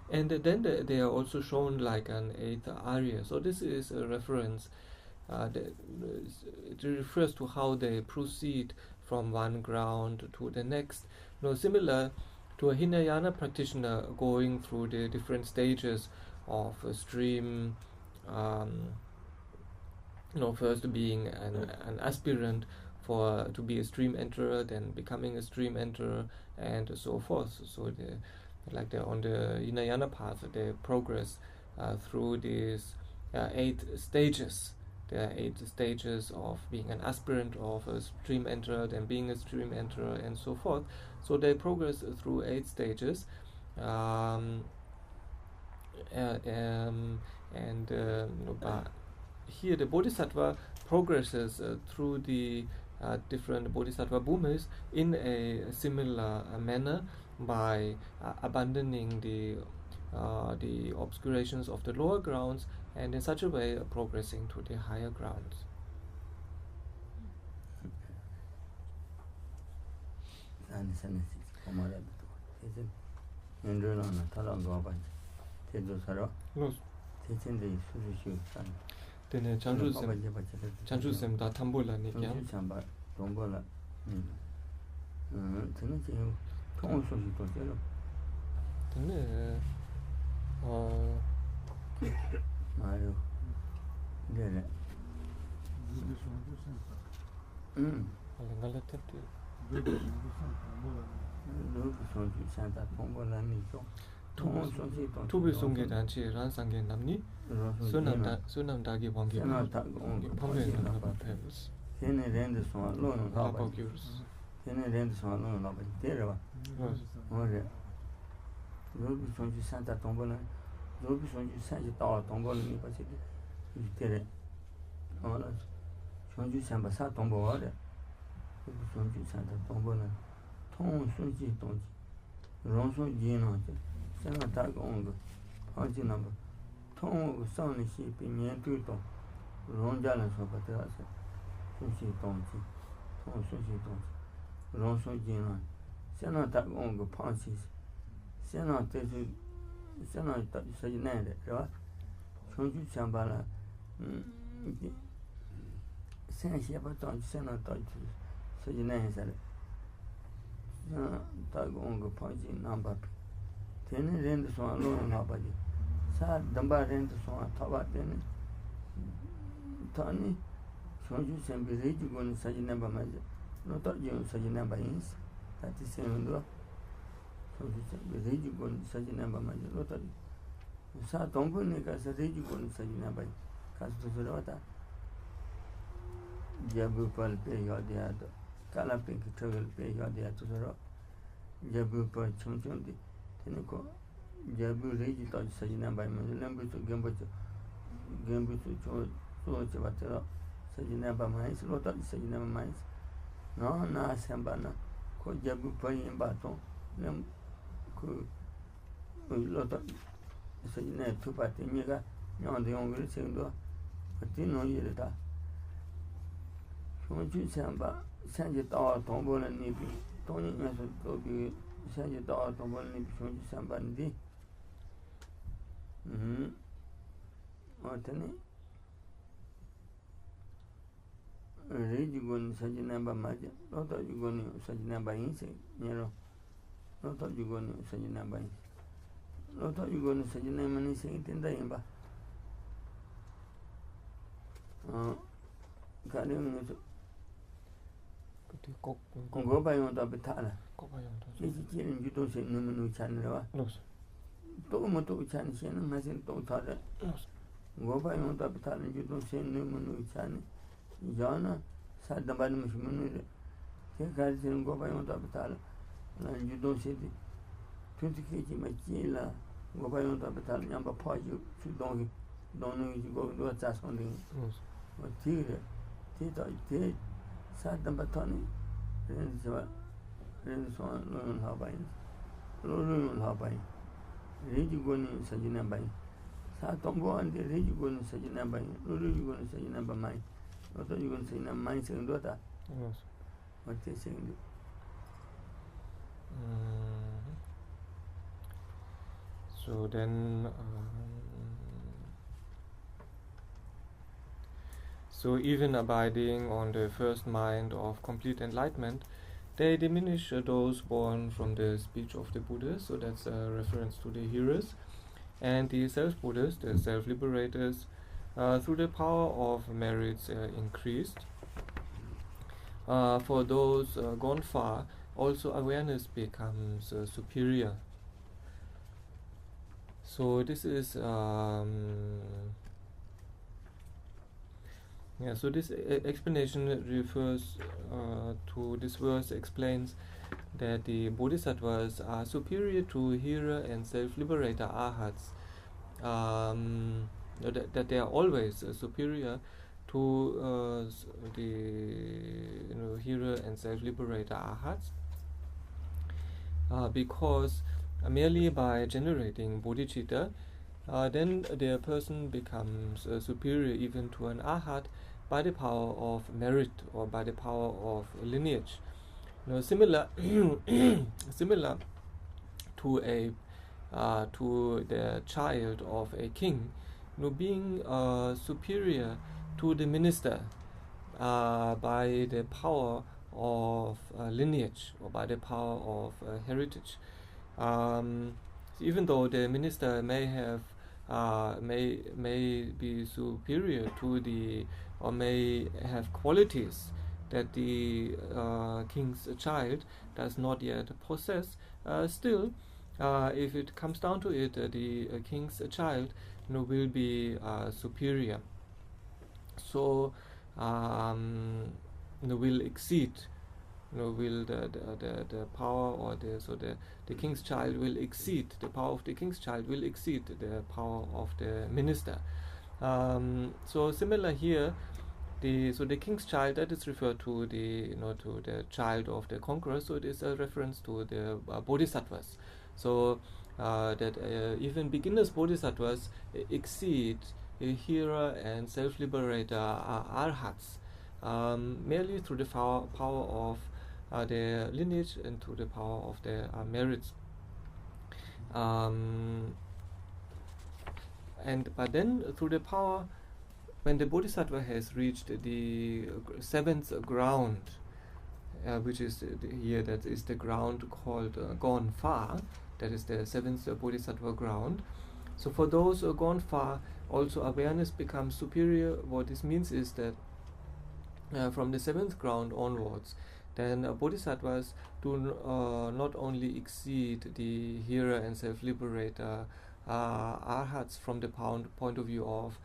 And then they are also shown like an eighth Arya. So this is a reference. It refers to how they proceed from one ground to the next. Similar to a Hinayana practitioner going through the different stages of a stream. First being an aspirant to be a stream enterer, then becoming a stream enterer, and so forth. So they're on the Hinayana path, they progress through these 8 stages. There are 8 stages of being an aspirant, of a stream enterer, then being a stream enterer, and so forth. So they progress through 8 stages, but here the bodhisattva progresses through the different bodhisattva bhumis in a similar manner by abandoning the obscurations of the lower grounds, and in such a way progressing to the higher grounds. Then Chanchu sem da tambola ni kya. Tubi songe danchi ran sange namni sunam dagi wangi pambe na papers. Tiene rende sono lo non va ba. Tiene rende sono lo non va ba. Terra. Ora. Robi sono ci santa tombola. Robi sono ci santa tombola ni pa sidi. Tere. Ora. Shonju Samba Sa Tombo Wada, Shonju Santa Tombola, Tong Sunji Tonji, Ronso Gino, Sena Tag Ongo, Haji number, Tong Sony Ship in Yentuto, Ronjalan Sopatrasa, Sunji Tonji, Tong Sunji Tonji, Ronso Gino, Sena Tag Ongo Ponsis, Sena Tesu, Sena Sajinade, right? Shonju Sambala. Sen Shepa Tonji, Sena Tonji, Sajinade, Sena Tag Ongo Ponji, Namba. Tene rent so alone nobody. Sa Damba rent so Tava Tene Tony Shonju Sembi Riju Gun Sajinaba Maja. No thought you Sajinaba ins. That is same do. Shonju Sembi Riju Gun Sajinaba Maja. No thought Sa Tombo Nika Riju Gun Sajinaba Castorota Jabu Pal Pay Yodiado Kala Pink Travel Pay Yodiato Jabu Pal Chunchundi. Jabu Rigi Touch Sajina by Muslim to Gambo to Chobatero, Sajina by Mines, Lot of Sajina Mines. No, na Sambana, Co Jabu Pay in Baton, Lam could lot of Sajina two party Miga, yon the only single, but Tino Yelita. Shonju Samba, send it all Tombo and Nippy, Tony Master to be. Send it all to one Shonju Sambandi. What any? Regigun Sajinaba Maja, not that you go to Sajinaba insect, Nero. Not that you go to Sajinaba. Not that you go to Sajinaba insect in the Imba. Can't go by on the Betala. You don't say no channel. Tomato Chan Shannon hasn't told her. Go by on the Betala, you don't say no channel. Jana sat the bottom of human. Take guys and go by on the Betala. And you don't say the 20 kg Machila, go by on the Betala, number part you don't know you go do a task on him. But Tita, sat the batoni, Renson, Loan Habai, Regigon Sajina Bay, Satombo and the Regigon Sajina Bay, Lurigon Sajina by mine. What are you going to say? Mine saying daughter. What they saying? So then, so even abiding on the first mind of complete enlightenment, they diminish those born from the speech of the Buddhas. So that's a reference to the hearers, and the self-Buddhas, the self-liberators, through the power of merits increased. For those gone far, also awareness becomes superior. So this is so this explanation refers to this verse explains that the bodhisattvas are superior to hearer and self-liberator arhats, that they are always superior to the hearer and self-liberator arhats, because merely by generating bodhicitta, then the person becomes superior even to an arhat by the power of merit or by the power of lineage. Similar similar to the child of a king, being superior to the minister by the power of lineage or by the power of heritage. Even though the minister may have may be superior to the or may have qualities that the king's child does not yet possess, still, if it comes down to it, the king's child will be superior. So will exceed, will the power or the king's child will exceed, the power of the king's child will exceed the power of the minister. So similar here, the king's child, that is referred to to the child of the conqueror. So it is a reference to the bodhisattvas. So that even beginners bodhisattvas exceed hearer and self-liberator arhats merely through the power of their lineage and through the power of their merits. But then through the power, when the bodhisattva has reached the seventh ground, which is here, that is the ground called gone far, that is the seventh bodhisattva ground. So for those gone far, also awareness becomes superior. What this means is that from the seventh ground onwards, then bodhisattvas do not only exceed the hearer and self-liberator arhats from the point of view of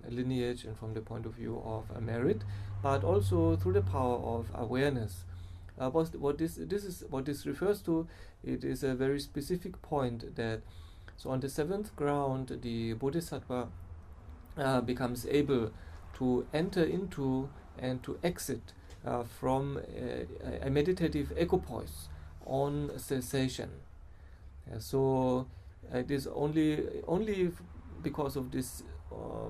lineage and from the point of view of merit, but also through the power of awareness. What this refers to, it is a very specific point that, so on the seventh ground, the bodhisattva becomes able to enter into and to exit from a meditative equipoise on cessation. So it is only because of this,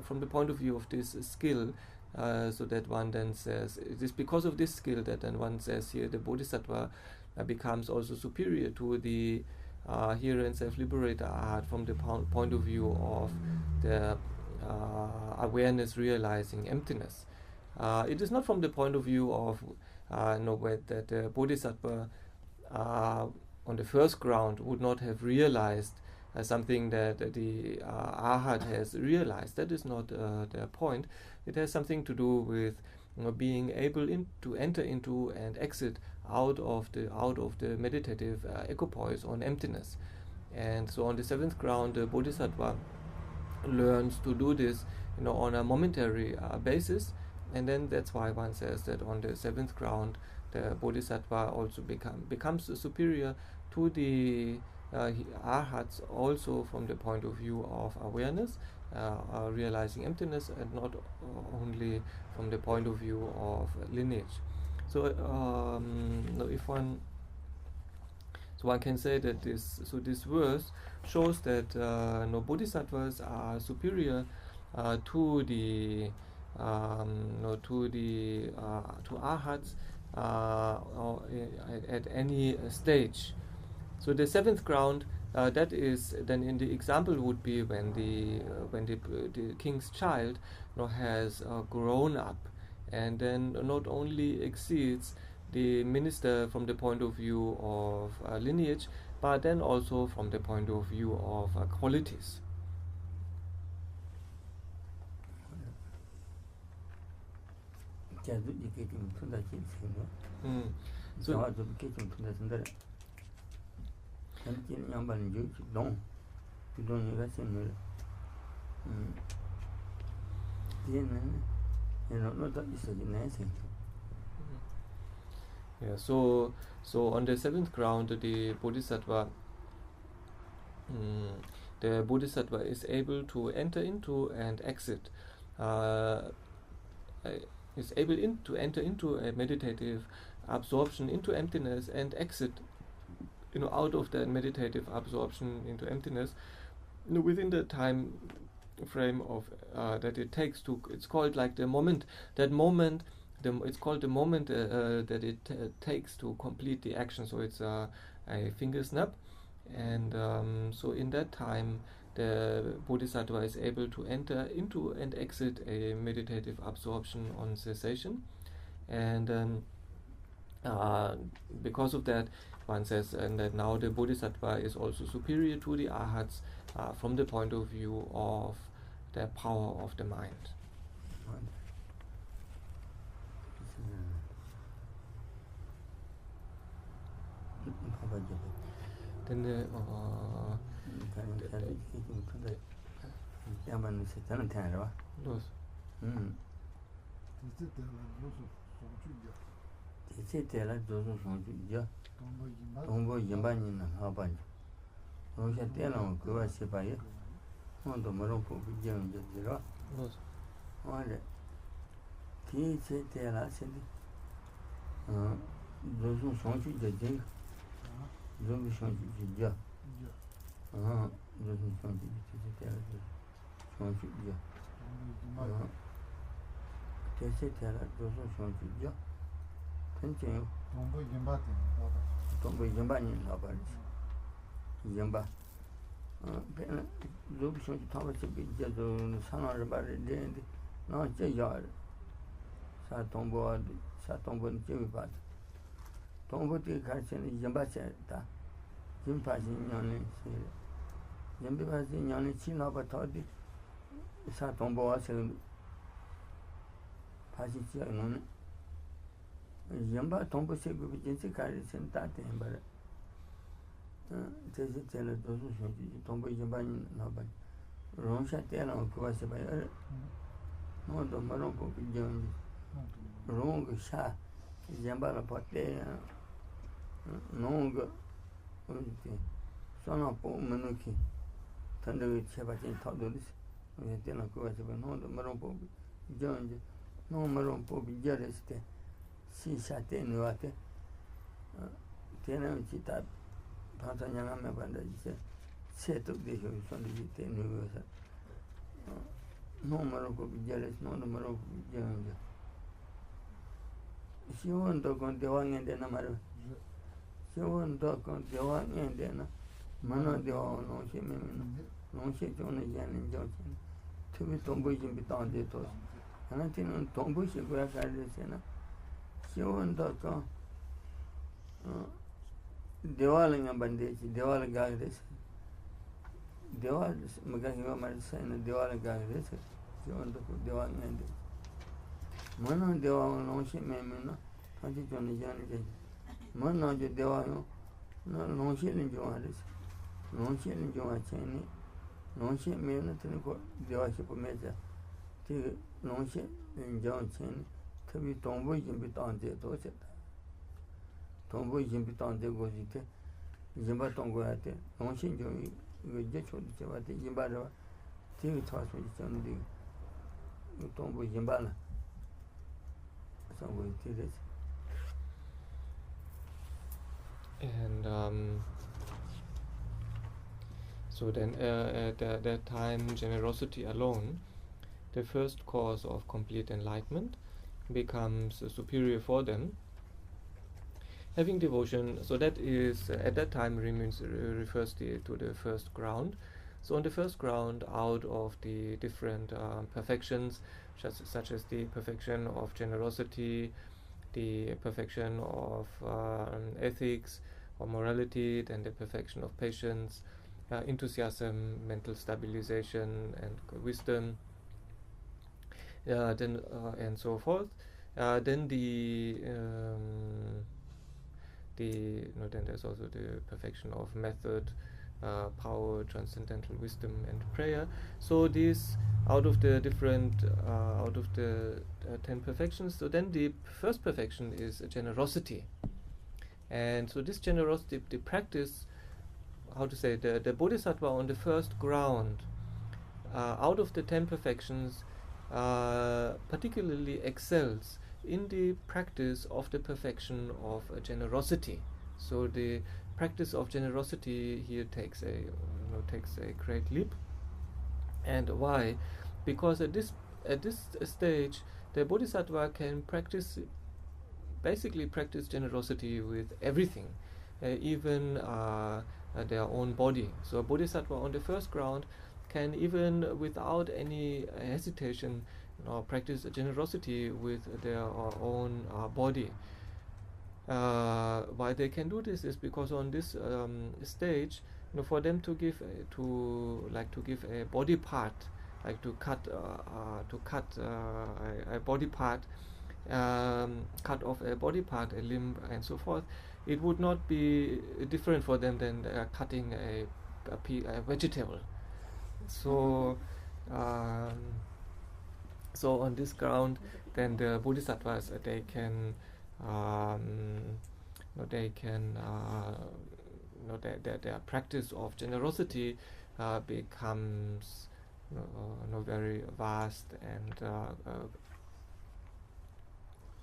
from the point of view of this skill, so that one then says, it is because of this skill that then one says here the bodhisattva becomes also superior to the hearer and self-liberator art from the point of view of the awareness realizing emptiness. It is not from the point of view of that the bodhisattva on the first ground would not have realized something that the arhat has realized. That is not the point. It has something to do with being able to enter into and exit out of the meditative equipoise on emptiness. And so on the seventh ground, the bodhisattva learns to do this on a momentary basis, and then that's why one says that on the seventh ground the bodhisattva also becomes superior to the arhats, also from the point of view of awareness, realizing emptiness, and not only from the point of view of lineage. So one can say that this verse shows that bodhisattvas are superior to arhats at any stage. So the seventh ground, that is then in the example would be when the king's child has grown up, and then not only exceeds the minister from the point of view of lineage, but then also from the point of view of qualities. So so on the seventh ground, the bodhisattva is able to enter into and exit, is able to enter into a meditative absorption into emptiness and exit out of that meditative absorption into emptiness within the time frame of that it takes to, it's called like the moment, it's called the moment that it takes to complete the action. So it's a finger snap, and so in that time the bodhisattva is able to enter into and exit a meditative absorption on cessation, and because of that, one says, and that now the bodhisattva is also superior to the arhats from the point of view of the power of the mind. Then ti che te la se di do su shong chu je je do bi shong chu je ja do su shong chu je te la shong chu ja te che te la do su shong chu ja ten che yo tombo yimba ni la ba yimba pena do bi shong chu ta ba che bi je do sa na ba de no che ya sa tombo ni che bi ba tombo ti ka che ni yimba che ta yimba ji nyang ni se yimba ji nyang ni chi na ba ta di sa tombo wa se pa ji chi no ne yimba tombo se bi ji che ka ri sen ta te ba te se te le do su shu ji tombo yimba ni na ba rong sha te na ko wa se ba no do ma ro ko bi jang rong ge sha yimba la pa te no ge so na po me no ki tan de che ba chen ta do ri te na ko wa se ba no do ma ro po bi jang ji no ma ro po bi ja re ste si sha te no wa te te na chi ta pa ta nya me ba da ji se to de jo so de te no wa sa no ma ro po bi ja re no ma ro po bi jang ji si won to kon de wa ngen de na ma ro si won to kon de wa ngen de na ma no de wa no shi me no shi jo ne jan ni jo chen tu bi tom bo jin bi tan de to ana tin on tom bo shi go ya ka de se na si won to kon de wa la ngam ban de chi de wa la ga de se de wa ma ga ni ma se na de wa la ga de se si won to de wa ngen de ma no de wa no shi me no ta ji jo ne jan ni ma no jo de wa no shi ni jo wa de se no shi ni jo wa chen ni no shi me no te ko de wa shi po me ja ti no shi ni jo chen ni te bi tong bo yin bi tan de to se ta tong bo yin bi tan de go ji te yin ba tong go ya te no shi jo ge je cho de wa te yin ba de wa ti ta su ji chen de tong bo yin ba na sa wo ti de And so then at that time, generosity alone, the first cause of complete enlightenment, becomes superior for them. Having devotion, so that is at that time refers to the first ground. So on the first ground, out of the different perfections, such as the perfection of generosity, the perfection of ethics or morality, then the perfection of patience, enthusiasm, mental stabilization, and wisdom, then and so forth. Then then there's also the perfection of method, power, transcendental wisdom, and prayer. So these, out of the 10 perfections, so then the first perfection is generosity. And so this generosity, the practice, the bodhisattva on the first ground, out of the 10 perfections, particularly excels in the practice of the perfection of generosity. So the practice of generosity here takes a great leap. And why? Because at this stage, the bodhisattva can basically practice generosity with everything, even their own body. So a bodhisattva on the first ground can, even without any hesitation, practice generosity with their own body. Why they can do this is because on this stage, for them to give a body part, like to cut a body part, cut off a body part, a limb, and so forth, it would not be different for them than cutting a vegetable. So so on this ground, then the bodhisattvas, their practice of generosity becomes very vast and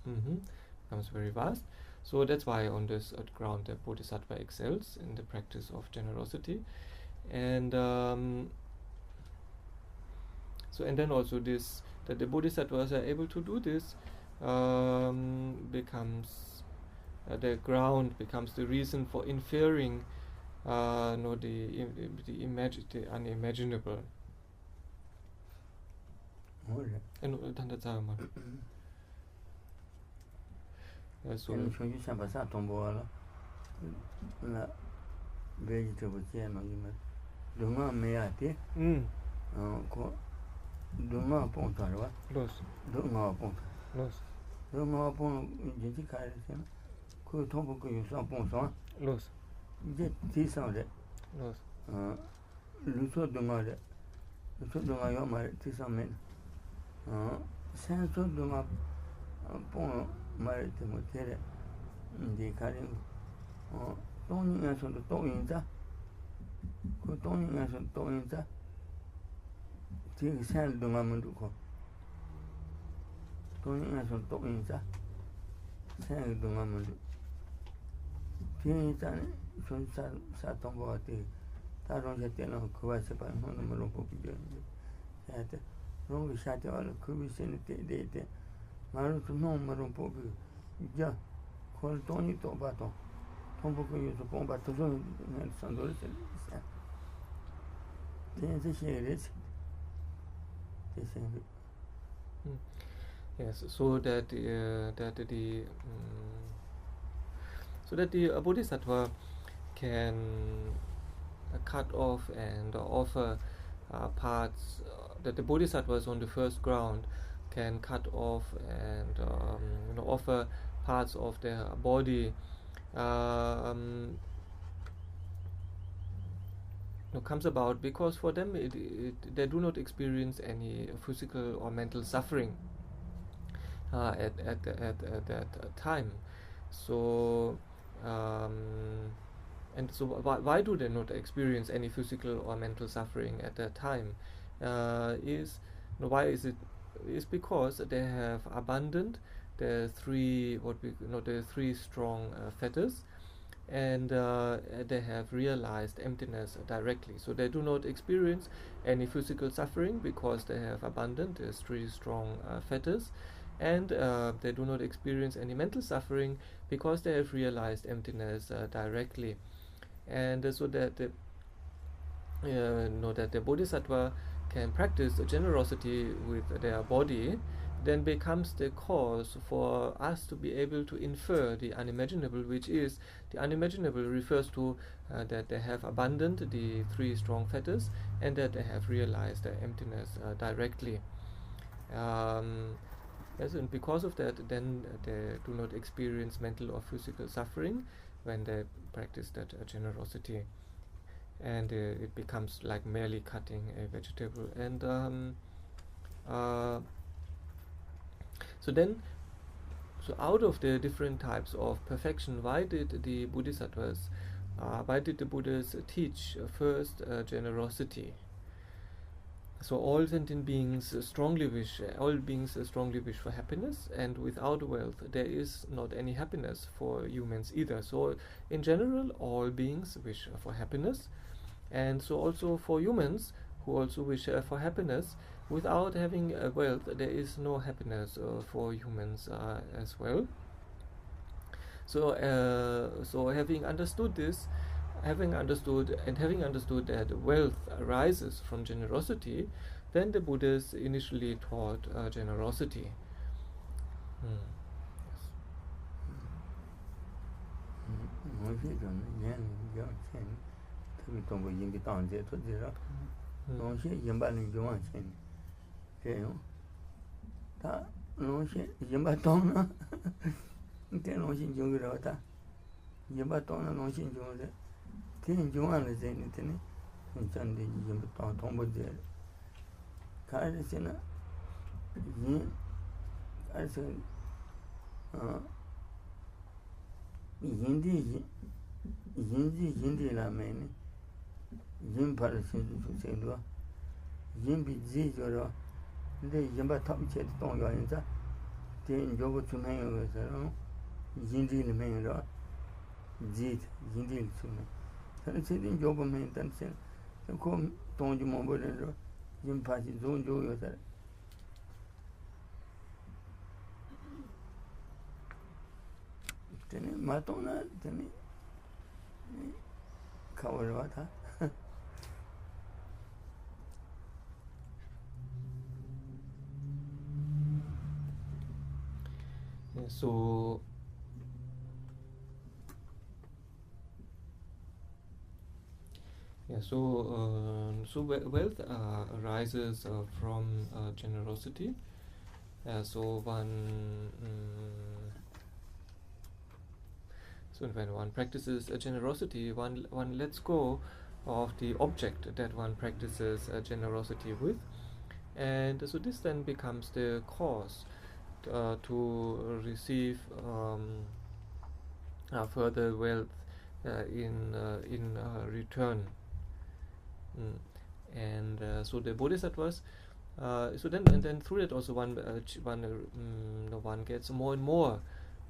becomes very vast. So that's why on this ground the Bodhisattva excels in the practice of generosity. And so, and then also this, that the Bodhisattvas are able to do this, becomes the ground, becomes the reason for inferring the unimaginable. And so Dunga Pontarva, Dunga Pont, Dunga Pont, Jinti could Tombo use some Ponson, get this on it. Luso Dunga, Luso Dunga Yoma, Tisamen, Sanso Dunga Pon Maritimotele, the Karim, Tony answer the Toinza, could Tony answer Toinza. Send the woman to go. Don't answer talking, sir. Send the woman. King sat on board the Taron Jatino, Kawasa by Monomo. At Romy Shat all the Kubis in the day. Maru to know Marumpo. Ja, call Tony Tobato. Tombo used to bomb at the zone and Sandor. Then she is. Yes, so that the Bodhisattva can cut off and offer parts, that the Bodhisattvas on the first ground can cut off and offer parts of their body comes about because for them they do not experience any physical or mental suffering at that time. So and so why do they not experience any physical or mental suffering at that time? Why is it? Is because they have abandoned the three strong fetters. And they have realized emptiness directly. So they do not experience any physical suffering because they have abandoned these three strong fetters, and they do not experience any mental suffering because they have realized emptiness directly. And so that the that the Bodhisattva can practice generosity with their body, then becomes the cause for us to be able to infer the unimaginable, which is the unimaginable refers to that they have abandoned the three strong fetters and that they have realized their emptiness directly. Yes, and because of that, then they do not experience mental or physical suffering when they practice that generosity, and it becomes like merely cutting a vegetable. And so out of the different types of perfection, why did the Bodhisattvas, why did the Buddhas teach first generosity? So all sentient beings strongly wish for happiness, and without wealth there is not any happiness for humans either. So in general, all beings wish for happiness, and so also for humans who also wish for happiness. Without having wealth, there is no happiness for humans as well. So, having understood this, having understood that wealth arises from generosity, then the Buddhas initially taught generosity. Then Jobo to me was Jindil Mayor, Zit, Jindil to me. So it's in Jobo maintenance. So come Tonji Mobile and Jim Patty Zone Joe. Then Matona, then cover water. So wealth arises from generosity. So when one practices generosity, one lets go of the object that one practices generosity with, and so this then becomes the cause to receive further wealth in return. And so the bodhisattvas, so then through that also one gets more and more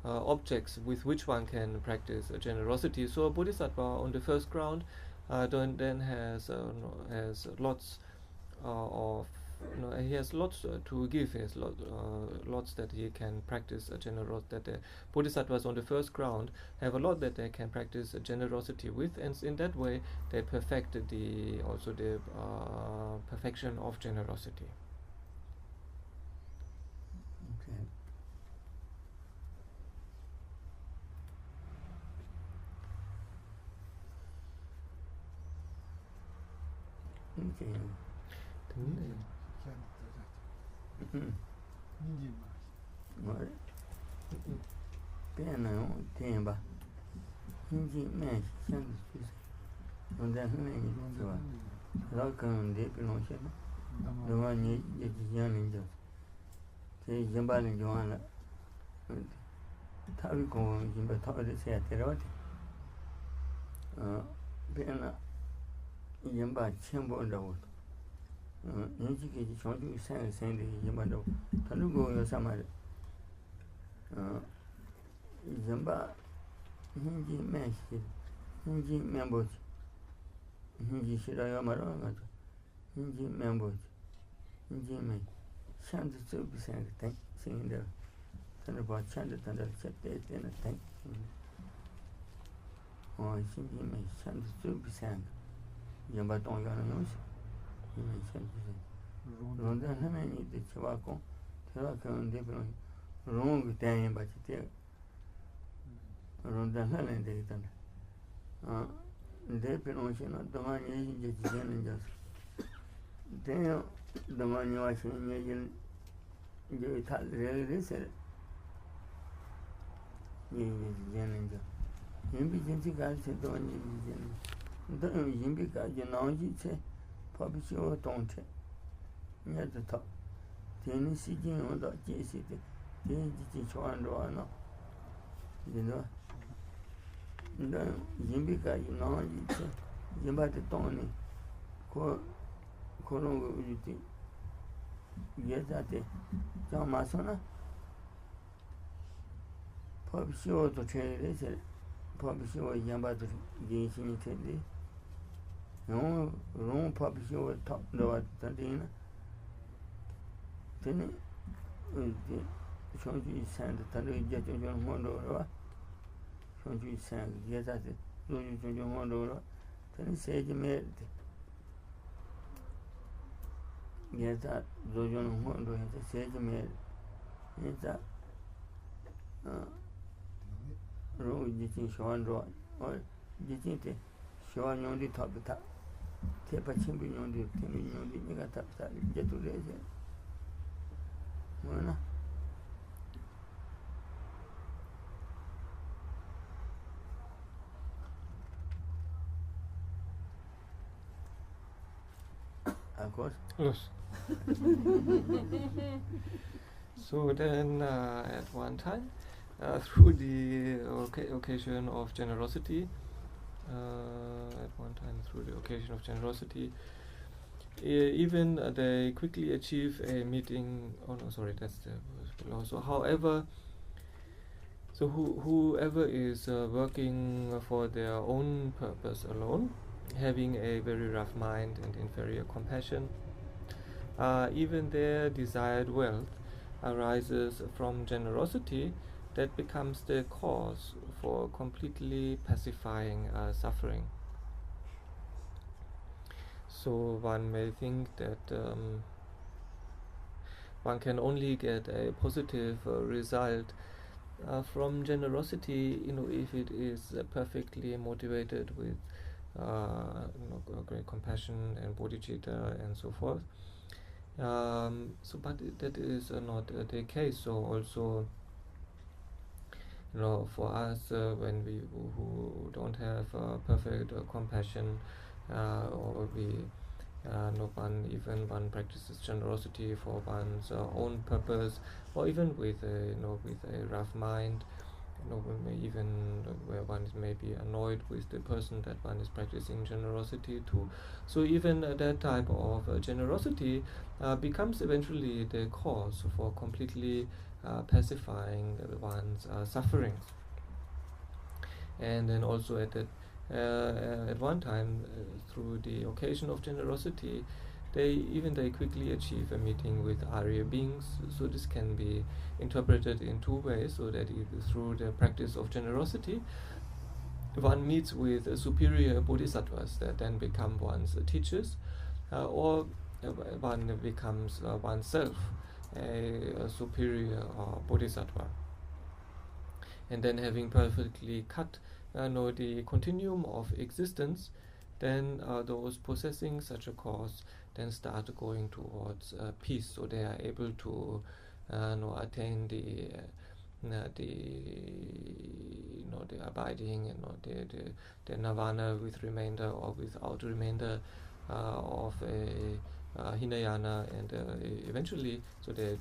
objects with which one can practice generosity. So a bodhisattva on the first ground then has lots of he has lots to give. He has lots that he can practice generosity. That the bodhisattvas on the first ground have a lot that they can practice generosity with, and in that way they perfect the perfection of generosity. Okay. Okay. What? Piano, timba. Hindi mesh, shan't speak. On that name, Lokan deep in ocean. The one you young in just. Say Jambal and Joanna. Tavico, Jimba Tawadi say at the road. Piano, Jamba, Chambo, Dawd. Educated children sang the Yamado. Talugo, your summer. Zamba, Hindi mesh, Hindi members. Hindi Shirayamara, Hindi members. Hindi me. Shan't so be sang tank, singing the Thunderbird chanted under chapter in a tank. Oh, Hindi me, shan't so be sang. Yambaton Yanos. Ronda Hamani, the Chavaco, Terraco and Debron, wrong time, but it Ronda Hanan, they done. Depend on the man agent and just. Then the man you are saying, you tell really said, you is Yimbi guys said, don't you Yimbi guys, you know, you say. Publish your don't at the top. Then sitting on the JC, then it's one or no. You know, then Yimbika, you know, you might have Tony. Colonel, you think. Yes, that day. John Masona. Publish your to trade, publish your Yamba to gain in no, wrong publish your top door at Tadina. Then you send the Tadu jet in your Mondora. You send, yes, at it. Do you to your Mondora? Then you say you made it. Yes, that do you know Mondo has a say you made it. Yes, that road getting shown draw or getting it. Showing on the top of the top. Take a chimping on the thing on the negative side, get to raise it. Bueno. Of course. Yes. So then, at one time, through the occasion of generosity, even they quickly achieve a meeting. Oh no, sorry, that's the verse below. So, however, so whoever is working for their own purpose alone, having a very rough mind and inferior compassion, even their desired wealth arises from generosity that becomes the cause for completely pacifying suffering. So one may think that one can only get a positive result from generosity, if it is perfectly motivated with great compassion and bodhicitta and so forth. But that is not the case. So also, for us, when we who don't have perfect compassion, or we one practices generosity for one's own purpose, or even with a rough mind, even where one is maybe annoyed with the person that one is practicing generosity to. So even that type of generosity becomes eventually the cause for completely pacifying one's sufferings. And then also at one time, through the occasion of generosity, they quickly achieve a meeting with Arya beings. So this can be interpreted in two ways, so that through the practice of generosity, one meets with superior bodhisattvas that then become one's teachers, or one becomes oneself a superior bodhisattva. And then, having perfectly cut the continuum of existence, then those possessing such a cause then start going towards peace. So they are able to attain the abiding and the nirvana with remainder or without remainder of a Hinayana, and eventually, so they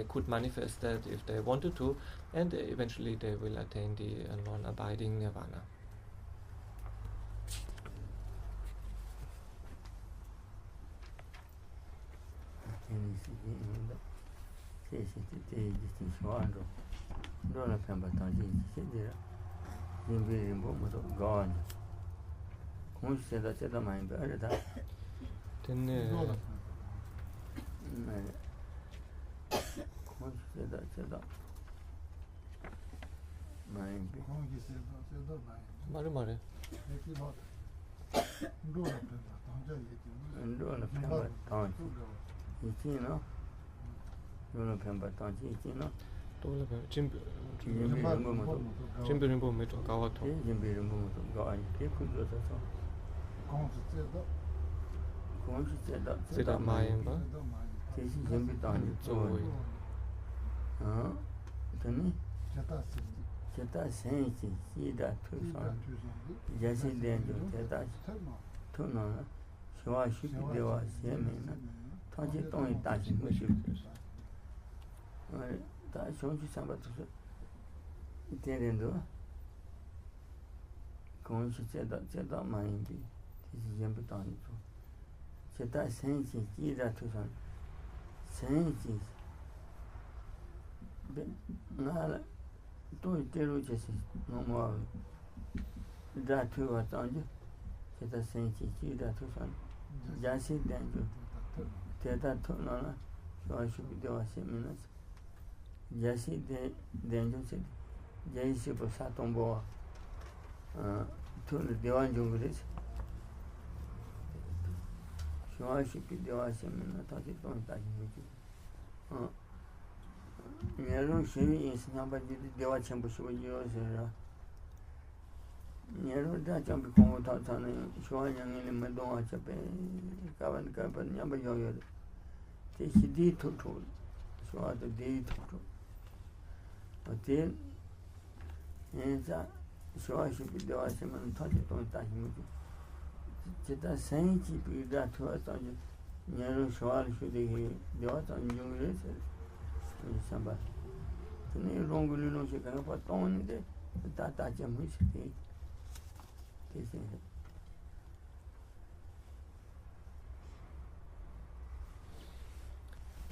could manifest that if they wanted to, and eventually they will attain the non-abiding nirvana.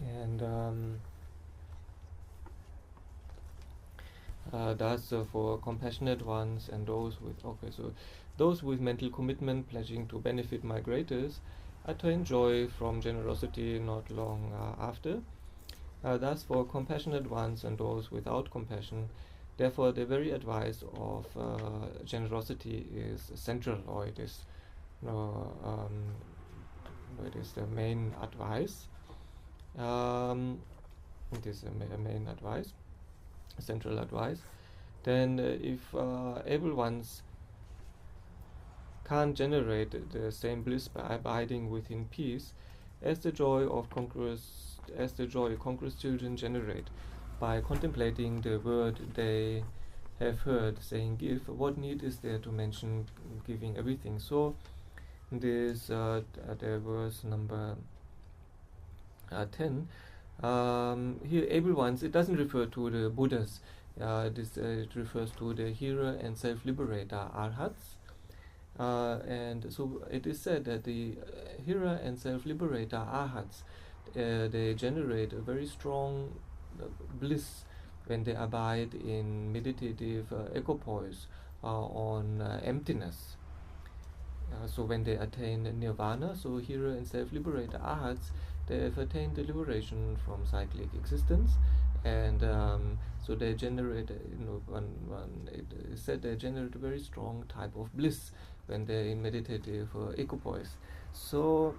And thus for compassionate ones and those with mental commitment pledging to benefit migrators attain joy from generosity not long after. Thus for compassionate ones and those without compassion, therefore the very advice of generosity is central, or it is it is the main advice. It is a main advice, central advice. Then if able ones can't generate the same bliss by abiding within peace as the joy congruous children generate by contemplating the word they have heard saying give, what need is there to mention giving everything? So this the verse number 10, here able ones, it doesn't refer to the Buddhas, it refers to the hearer and self-liberator arhats. And so it is said that the hearer and self-liberator arhats, they generate a very strong bliss when they abide in meditative equipoise on emptiness. So when they attain nirvana, so hearer and self-liberator arhats, they have attained the liberation from cyclic existence, and so they generate, it is said they generate a very strong type of bliss when they're in meditative equipoise. So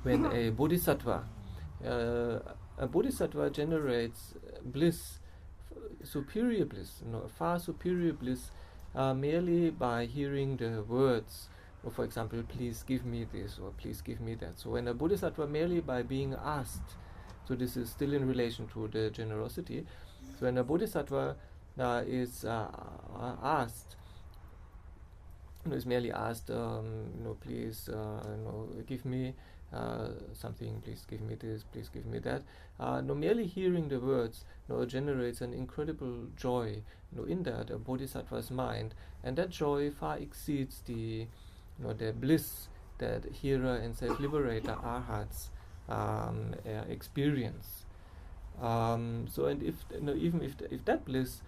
when a bodhisattva generates bliss, superior bliss, far superior bliss, merely by hearing the words, or for example, please give me this, or please give me that. So when a bodhisattva merely by being asked, so this is still in relation to the generosity, so when a bodhisattva is asked, is merely asked, please, give me something, please give me this, please give me that. Merely hearing the words generates an incredible joy in that bodhisattva's mind, and that joy far exceeds the bliss that hearer and self-liberator arhats experience. So, and even if that bliss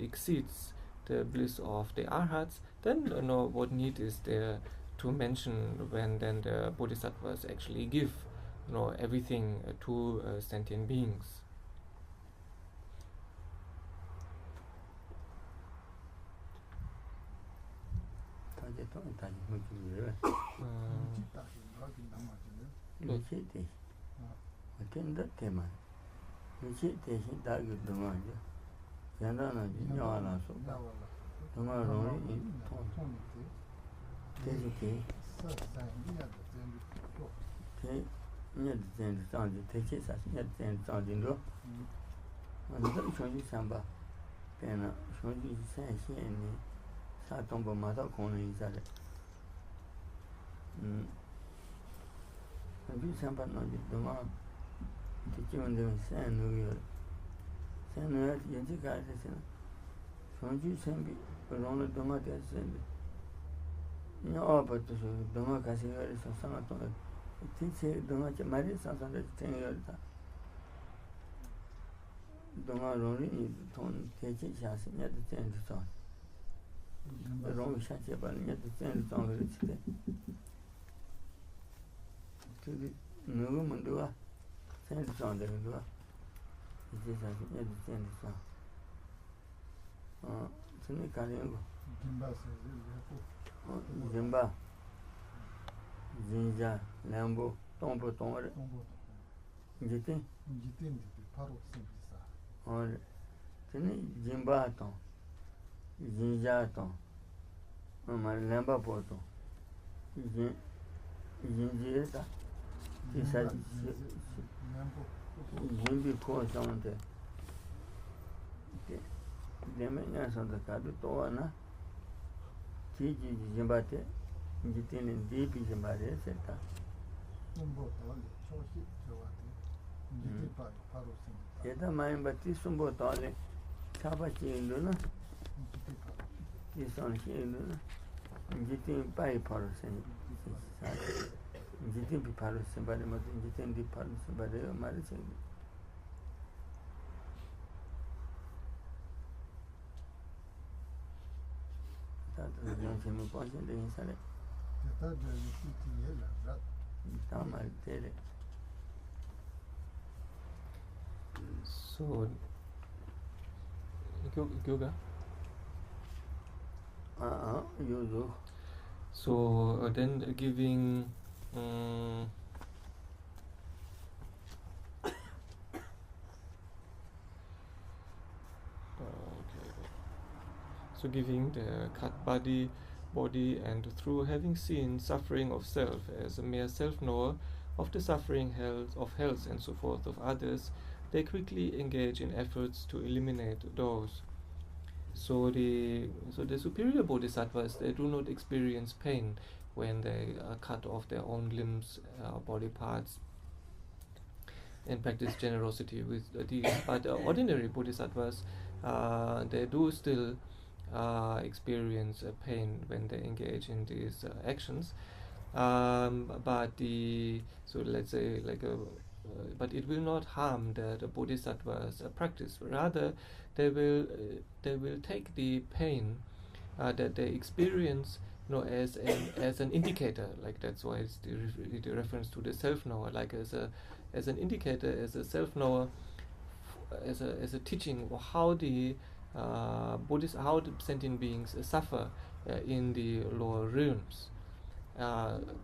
exceeds the bliss of the arhats, then what need is there to mention when then the bodhisattvas actually give everything to sentient beings. Jimba, Jinja, Lambo, Tombo, Tomore, Jitin, or Jimba, Jinja, my Lamba Poto, Jinjita, he said, Jimby calls on the maintenance of the Kabutoana. Tiji Jimbate, Jitin and Deep Jimbate, etc. Yeta mind but this Sumbo Tole, Tabachi in Luna, this on Luna, Jitin Pai Porcelain, Jitin be part of somebody, Jitin be part of somebody, or marriage. That is the only question they said. So, yoga. You do. So then giving. So giving the cut body, and through having seen suffering of self as a mere self-knower of the suffering health and so forth of others, they quickly engage in efforts to eliminate those. So the superior bodhisattvas, they do not experience pain when they cut off their own limbs, body parts, and practice generosity with these. But ordinary bodhisattvas, they do still experience pain when they engage in these actions. But let's say but it will not harm the bodhisattvas' practice. Rather, they will take the pain that they experience, as an indicator. Like that's why it's the reference to the self-knower, like as an indicator, as a self-knower, as a teaching how the how the sentient beings suffer in the lower realms.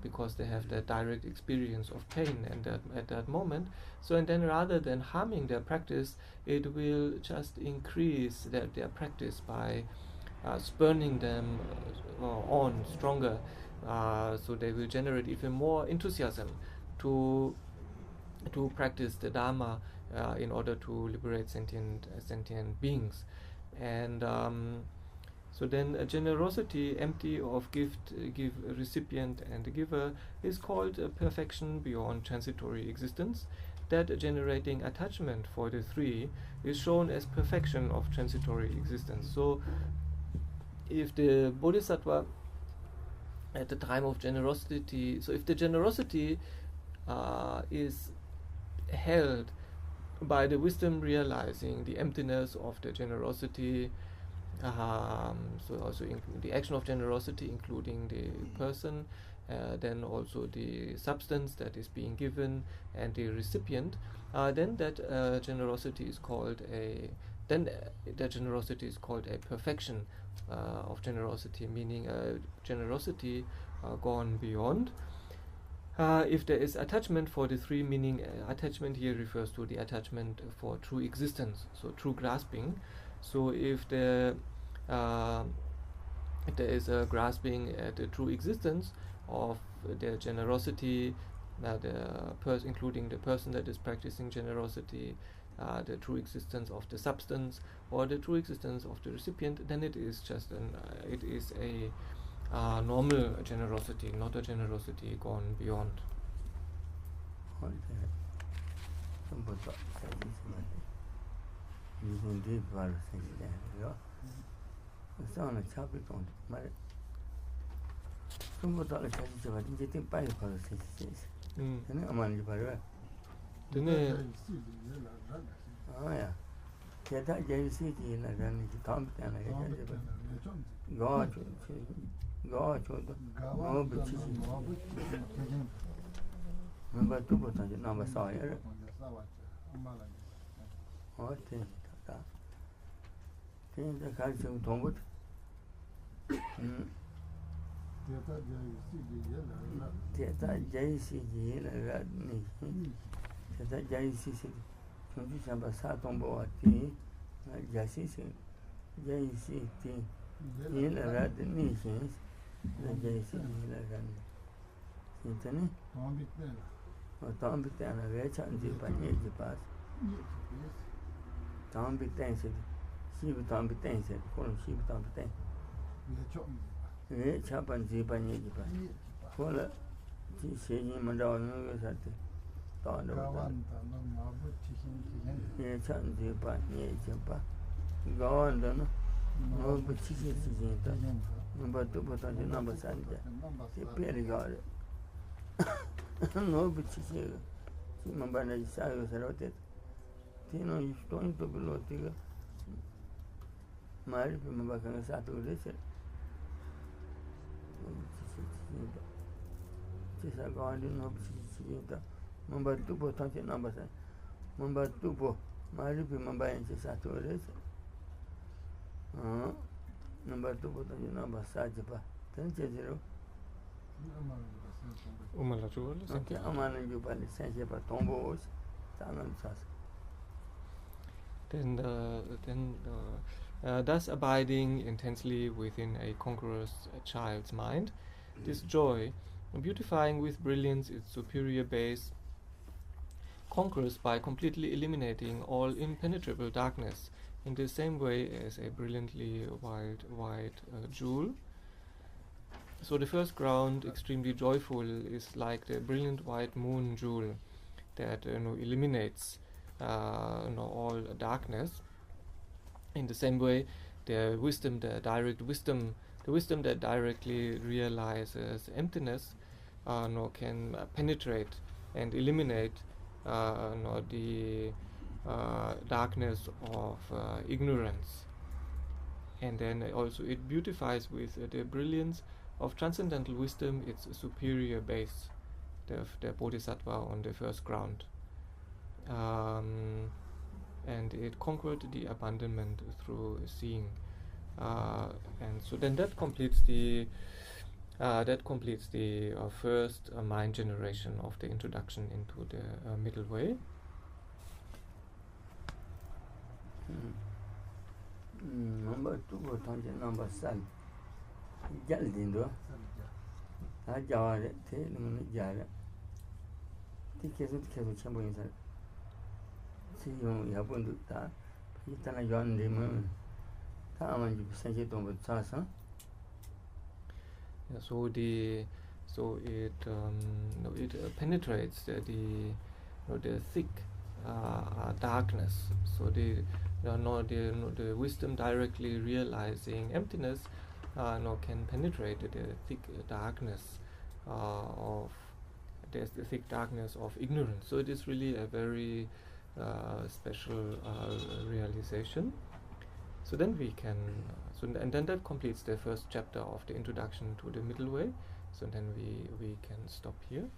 Because they have that direct experience of pain and at that moment. So, and then rather than harming their practice, it will just increase their practice by spurning them on stronger. So they will generate even more enthusiasm to practice the Dharma in order to liberate sentient beings. And so then generosity, empty of recipient and giver, is called perfection beyond transitory existence. That generating attachment for the three is shown as perfection of transitory existence. So if the bodhisattva at the time of generosity, so if the generosity is held by the wisdom realizing the emptiness of the generosity, so also the action of generosity, including the person, then also the substance that is being given and the recipient, then that generosity is called a perfection of generosity, meaning generosity gone beyond. If there is attachment for the three, meaning attachment here refers to the attachment for true existence, so true grasping. So if there is a grasping at the true existence of the generosity, including the person that is practicing generosity, the true existence of the substance, or the true existence of the recipient, then it is just a normal generosity, not a generosity gone beyond. no bichi mambana isayo sarote tino isto below tiga mari mambaka sato rese Chisa gawandi no bichi ta mamba tupo tanche nambasa mamba tupo mari mamba yanche sato rese number 2 tanche nambasa japa tanche zero Umala Jewel. Okay, Amana Jubali Sanche Tombo Tanan Sas. Then thus abiding intensely within a congruous child's mind, this joy, beautifying with brilliance its superior base, conquers by completely eliminating all impenetrable darkness in the same way as a brilliantly white jewel. So the first ground, extremely joyful, is like the brilliant white moon jewel that eliminates all darkness. In the same way, the wisdom that directly realizes emptiness, can penetrate and eliminate the darkness of ignorance. And then also it beautifies with the brilliance of transcendental wisdom its superior base, the bodhisattva on the first ground. And it conquered the abandonment through seeing. And so then that completes the first mind generation of the introduction into the middle way. Number 2 tanche number 7. Jaldindu. Jaware te jara. Tikesu chambo insa. Siyon yabundu ta. Itana yonde mu. Ta amanju sanche tombo tsasa. So it penetrates the thick darkness. So the wisdom directly realizing emptiness can penetrate the thick darkness of the thick darkness of ignorance. So it is really a very special realization. So then we can, and then that completes the first chapter of the introduction to the middle way. So then we can stop here.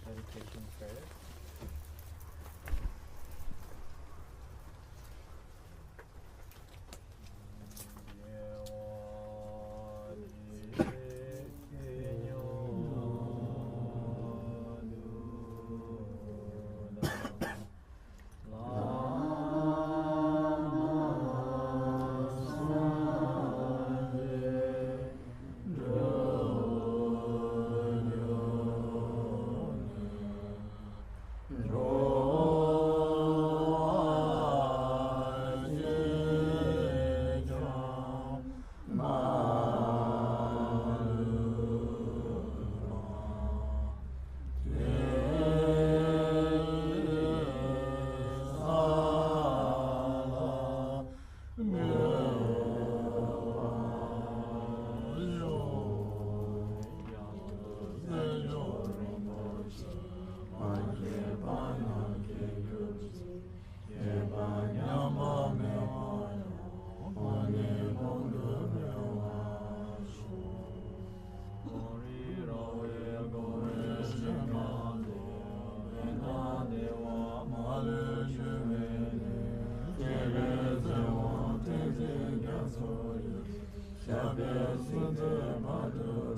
Dedication prayer. Shabe Sinte Madhu